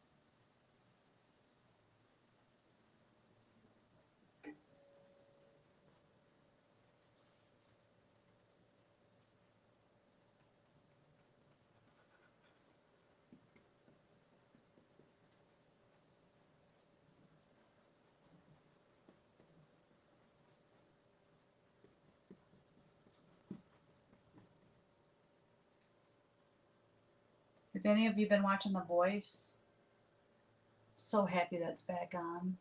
Have any of you been watching The Voice? So happy that's back on.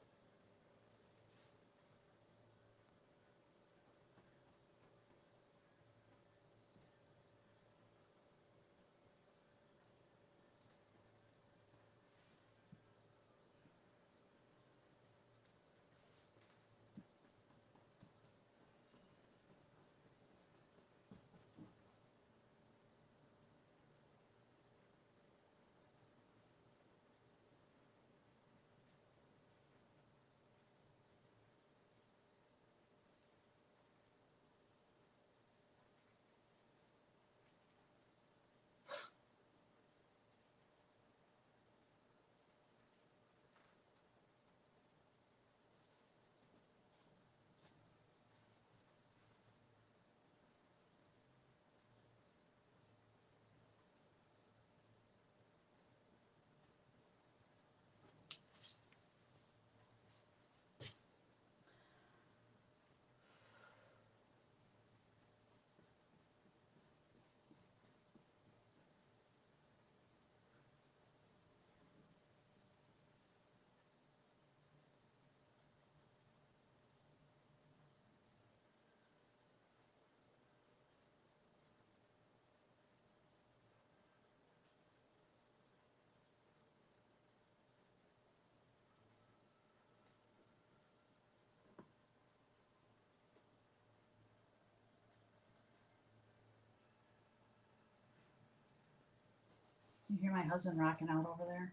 You hear my husband rocking out over there?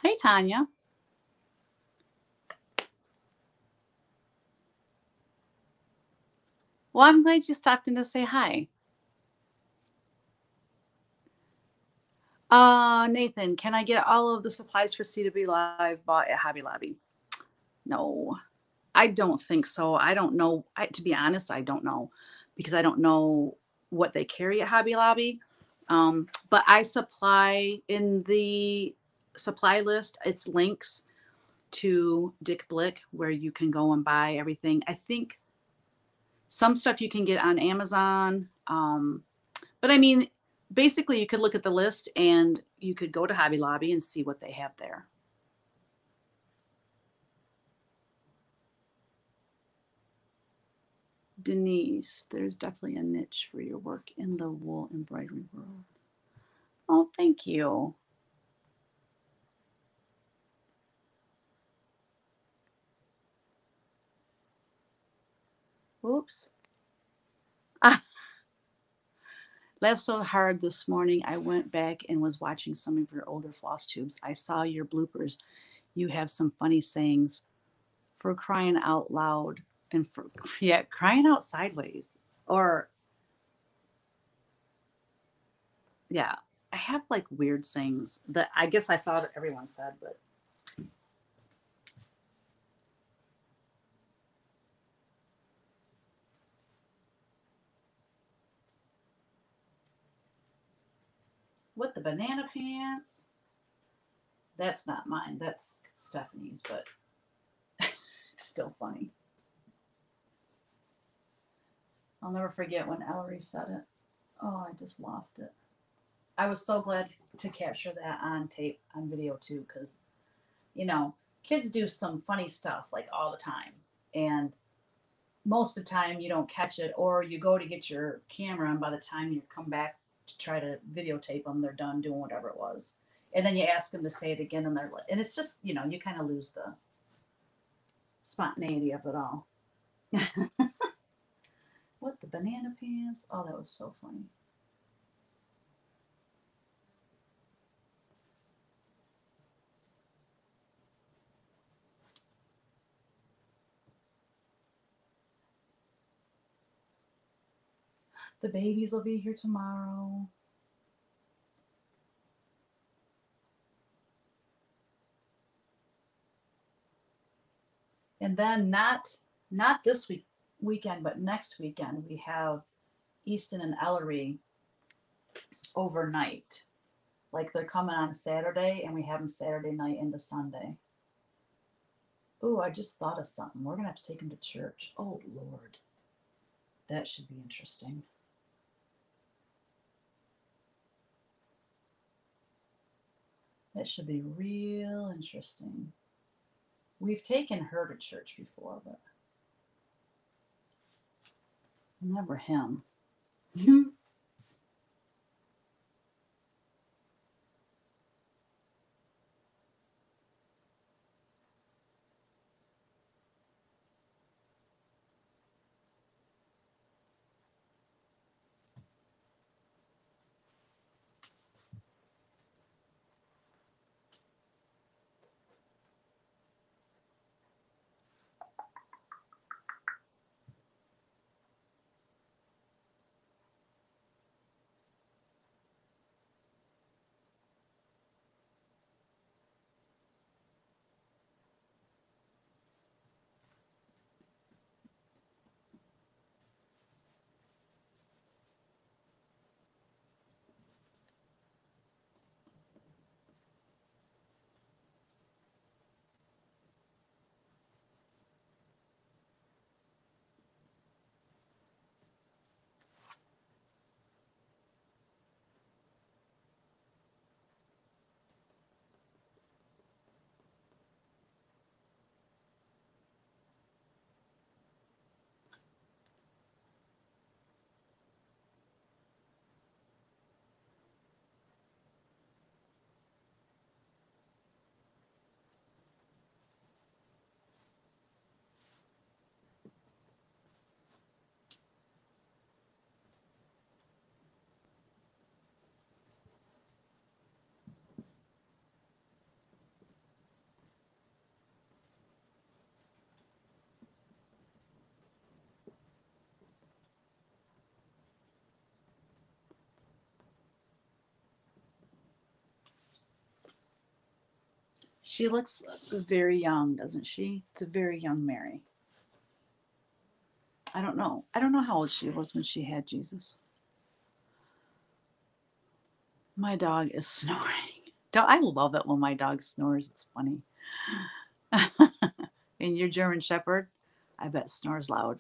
Hey, Tanya. Well, I'm glad you stopped in to say hi. Nathan, can I get all of the supplies for CW Live bought at Hobby Lobby? No, I don't think so. I don't know. To be honest, I don't know because I don't know what they carry at Hobby Lobby. But I supply in the supply list, it's links to Dick Blick where you can go and buy everything. I think some stuff you can get on Amazon. But I mean, basically, you could look at the list and you could go to Hobby Lobby and see what they have there. Denise, there's definitely a niche for your work in the wool embroidery world. Oh, thank you. Oops. Ah, laughed so hard this morning. I went back and was watching some of your older floss tubes. I saw your bloopers. You have some funny sayings for crying out loud and for, yeah, crying out sideways. Or, yeah, I have like weird sayings that I guess I thought everyone said, but what, the banana pants? That's not mine. That's Stephanie's, but It's still funny. I'll never forget when Ellery said it. Oh, I just lost it. I was so glad to capture that on tape, on video too, because, you know, kids do some funny stuff like all the time. And most of the time you don't catch it, or you go to get your camera, and by the time you come back to try to videotape them, they're done doing whatever it was. And then you ask them to say it again, and they're like, and it's just, you know, you kind of lose the spontaneity of it all. What, the banana pants? Oh, that was so funny. The babies will be here tomorrow. And then not this weekend, but next weekend we have Easton and Ellery overnight. Like they're coming on Saturday, and we have them Saturday night into Sunday. Oh, I just thought of something. We're gonna have to take them to church. Oh Lord, that should be interesting. That should be real interesting. We've taken her to church before, but never him. She looks very young, doesn't she? It's a very young Mary. I don't know. I don't know how old she was when she had Jesus. My dog is snoring. I love it when my dog snores. It's funny. And your German Shepherd, I bet snores loud.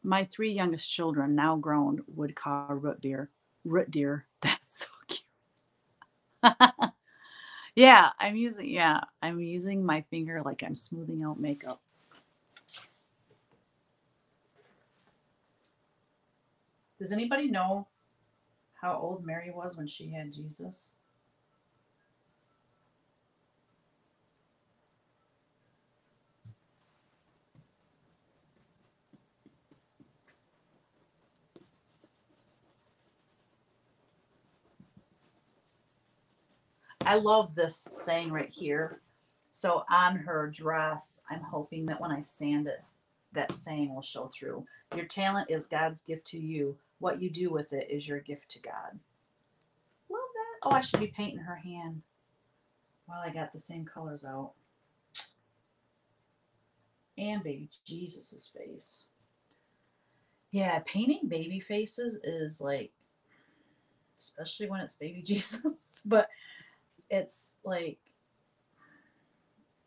My three youngest children, now grown, would call root deer. That's so cute. I'm using my finger like I'm smoothing out makeup. Does anybody know how old Mary was when she had Jesus? I love this saying right here. So on her dress, I'm hoping that when I sand it, that saying will show through. Your talent is God's gift to you. What you do with it is your gift to God. Love that. Oh, I should be painting her hand while I got the same colors out. And baby Jesus's face. Yeah, painting baby faces is like, especially when it's baby Jesus, but it's like,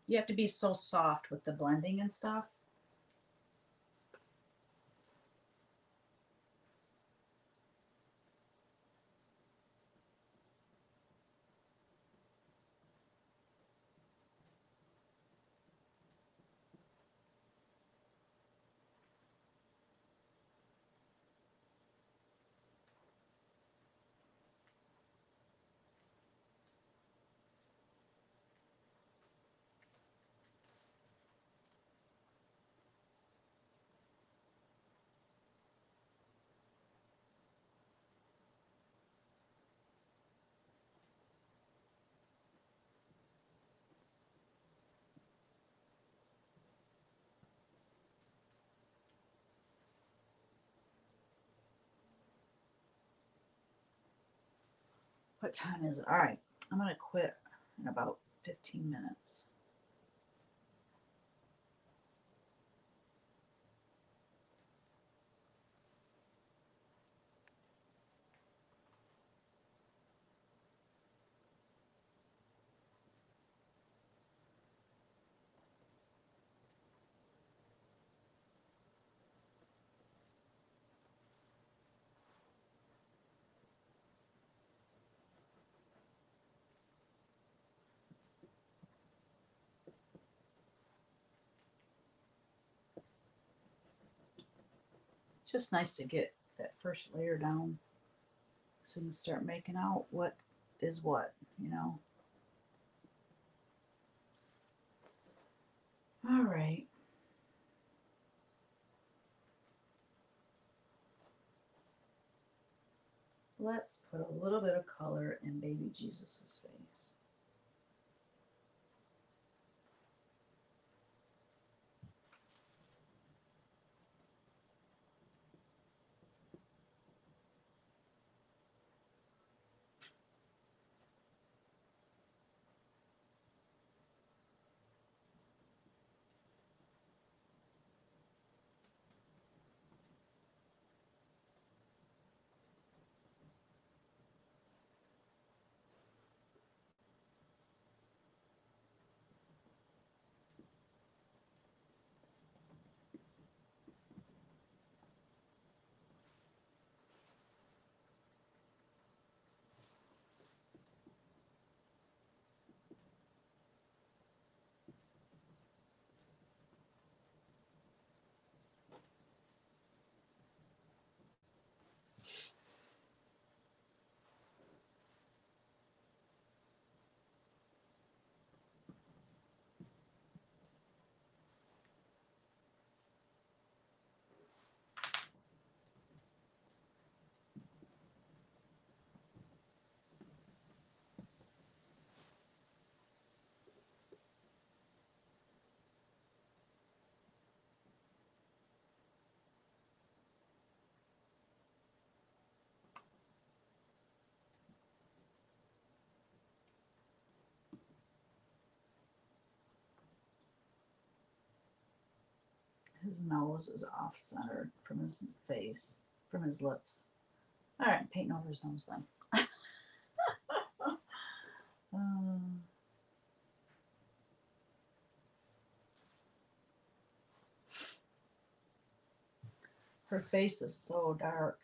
You have to be so soft with the blending and stuff. What time is it? All right, I'm going to quit in about 15 minutes. It's just nice to get that first layer down so you can start making out what is what, you know. All right. Let's put a little bit of color in baby Jesus's face. His nose is off center from his face, from his lips. All right, I'm painting over his nose then. um, her face is so dark.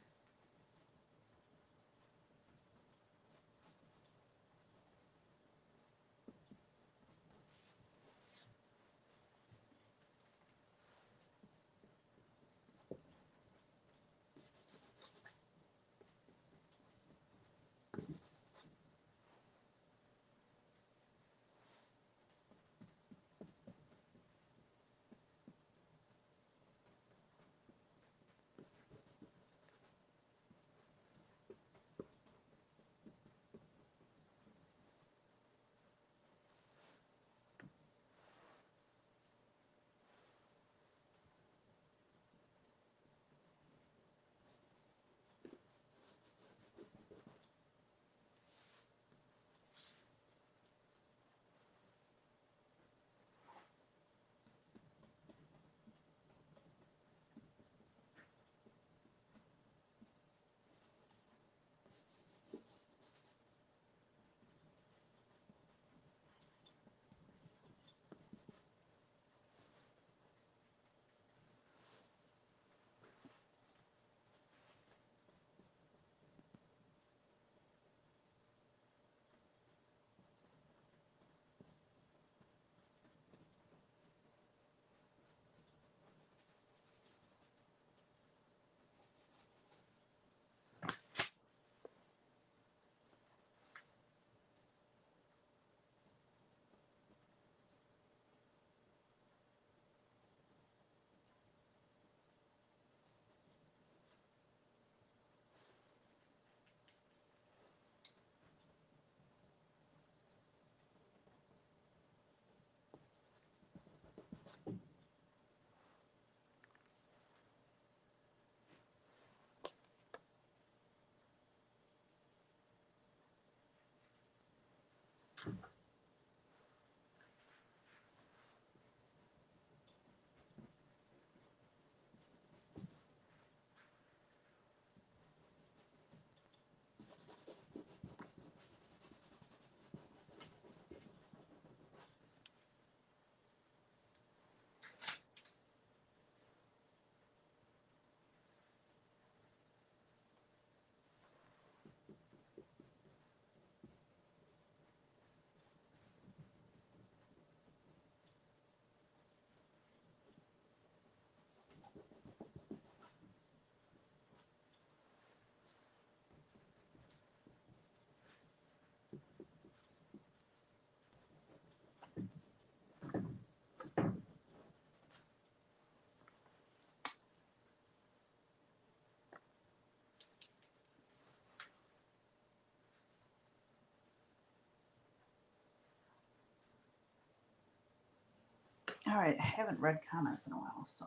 All right, I haven't read comments in a while, so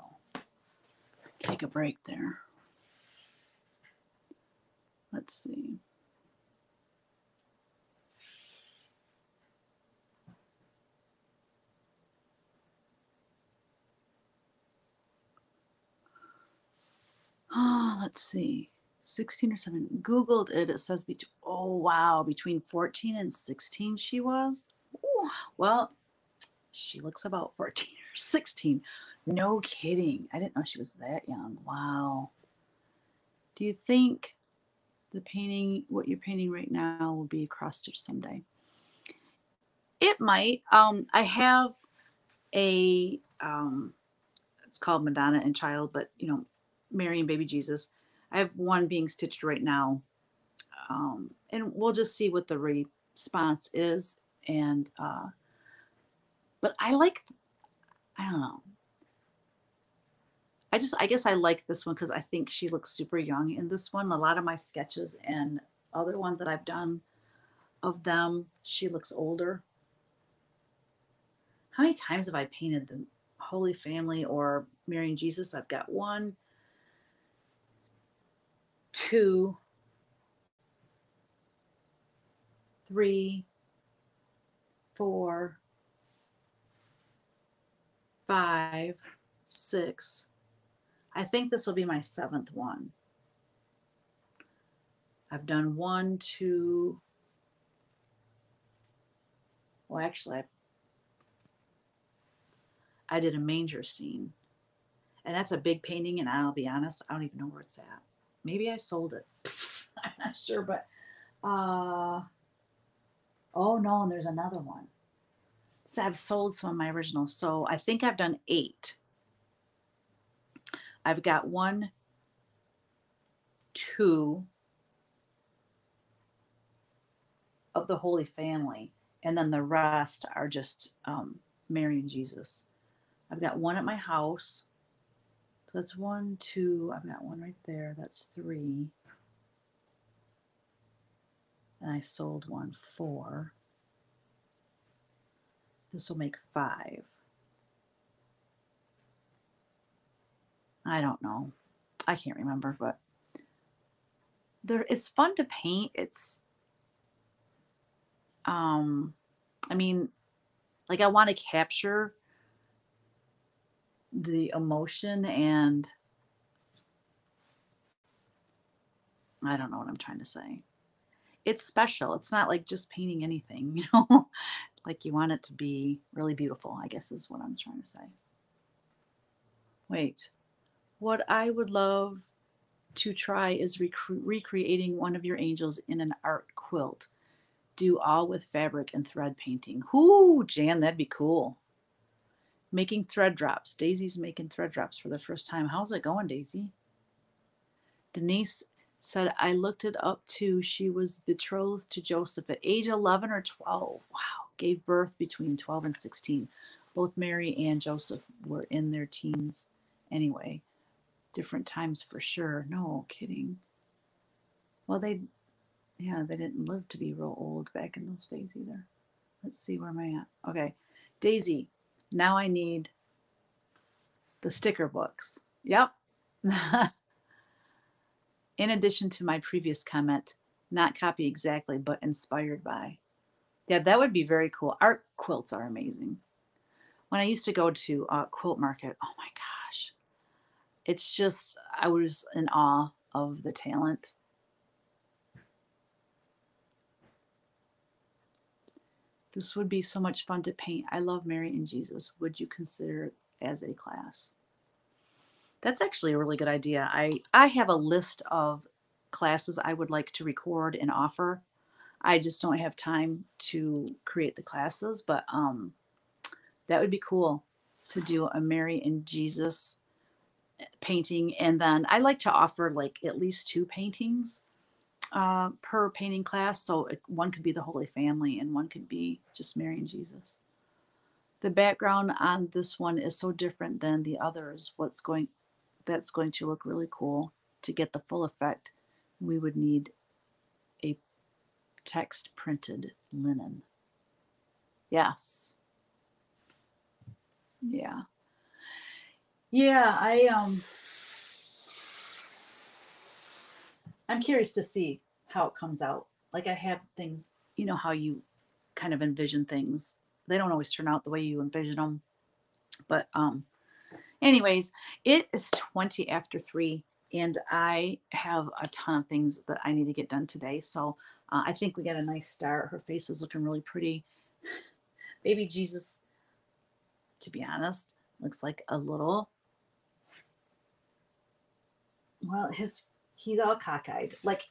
take a break there. Let's see. Oh, let's see. 16 or 17. Googled it. It says, oh, wow, between 14 and 16 she was. Ooh, well, she looks about 14 or 16. No kidding. I didn't know she was that young. Wow. Do you think the painting, what you're painting right now, will be cross stitch someday? It might. I have a, it's called Madonna and Child, but you know, Mary and Baby Jesus. I have one being stitched right now. And we'll just see what the response is. And, but I don't know. I guess I like this one because I think she looks super young in this one. A lot of my sketches and other ones that I've done of them, she looks older. How many times have I painted the Holy Family or Mary and Jesus? I've got 1, 2, 3, 4, 5, 6. I think this will be my 7th one. I've done 1, 2. Well, actually, I did a manger scene. And that's a big painting, and I'll be honest, I don't even know where it's at. Maybe I sold it. I'm not sure, but oh no, and there's another one. So I've sold some of my originals. So I think I've done 8. I've got 1, 2 of the Holy Family, and then the rest are just Mary and Jesus. I've got 1 at my house. So that's 1, 2. I've got 1 right there. That's 3. And I sold 1, 4. This will make 5. I don't know. I can't remember, but it's fun to paint. It's I mean, like I want to capture the emotion, and I don't know what I'm trying to say. It's special. It's not like just painting anything, you know? Like you want it to be really beautiful, I guess is what I'm trying to say. Wait. What I would love to try is recreating one of your angels in an art quilt. Do all with fabric and thread painting. Ooh, Jan, that'd be cool. Making thread drops. Daisy's making thread drops for the first time. How's it going, Daisy? Denise said, I looked it up too. She was betrothed to Joseph at age 11 or 12. Wow. Gave birth between 12 and 16. Both Mary and Joseph were in their teens anyway. Different times for sure. No kidding. Well, they didn't live to be real old back in those days either. Let's see, where am I at? Okay. Daisy, now I need the sticker books. Yep. In addition to my previous comment, not copy exactly, but inspired by. Yeah, that would be very cool. Art quilts are amazing. When I used to go to Quilt Market, oh my gosh. It's just, I was in awe of the talent. This would be so much fun to paint. I love Mary and Jesus. Would you consider it as a class? That's actually a really good idea. I have a list of classes I would like to record and offer. I just don't have time to create the classes, but that would be cool to do a Mary and Jesus painting. And then I like to offer like at least 2 paintings per painting class. So one could be the Holy Family and one could be just Mary and Jesus. The background on this one is so different than the others. That's going to look really cool. To get the full effect, we would need a text printed linen. Yes. Yeah. Yeah, I'm curious to see how it comes out. Like I have things, you know how you kind of envision things. They don't always turn out the way you envision them. But anyways, it is 20 after 3 and I have a ton of things that I need to get done today. So I think we got a nice start. Her face is looking really pretty. Baby Jesus, to be honest, looks like a little, well, he's all cockeyed. Like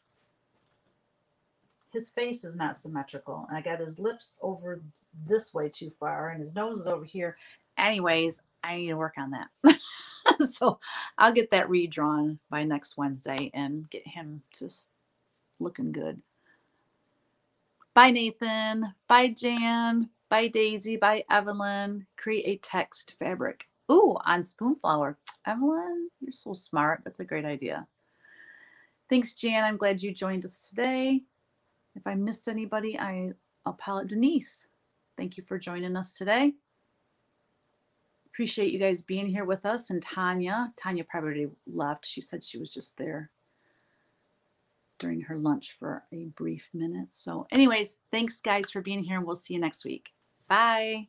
his face is not symmetrical. I got his lips over this way too far and his nose is over here. Anyways, I need to work on that. So I'll get that redrawn by next Wednesday and get him just looking good. Bye, Nathan. Bye, Jan. Bye, Daisy. Bye, Evelyn. Create text fabric. Ooh, on Spoonflower. Evelyn, you're so smart. That's a great idea. Thanks, Jan. I'm glad you joined us today. If I missed anybody, I apologize. Denise, thank you for joining us today. Appreciate you guys being here with us. And Tanya probably left. She said she was just there during her lunch for a brief minute. So anyways, thanks guys for being here and we'll see you next week. Bye.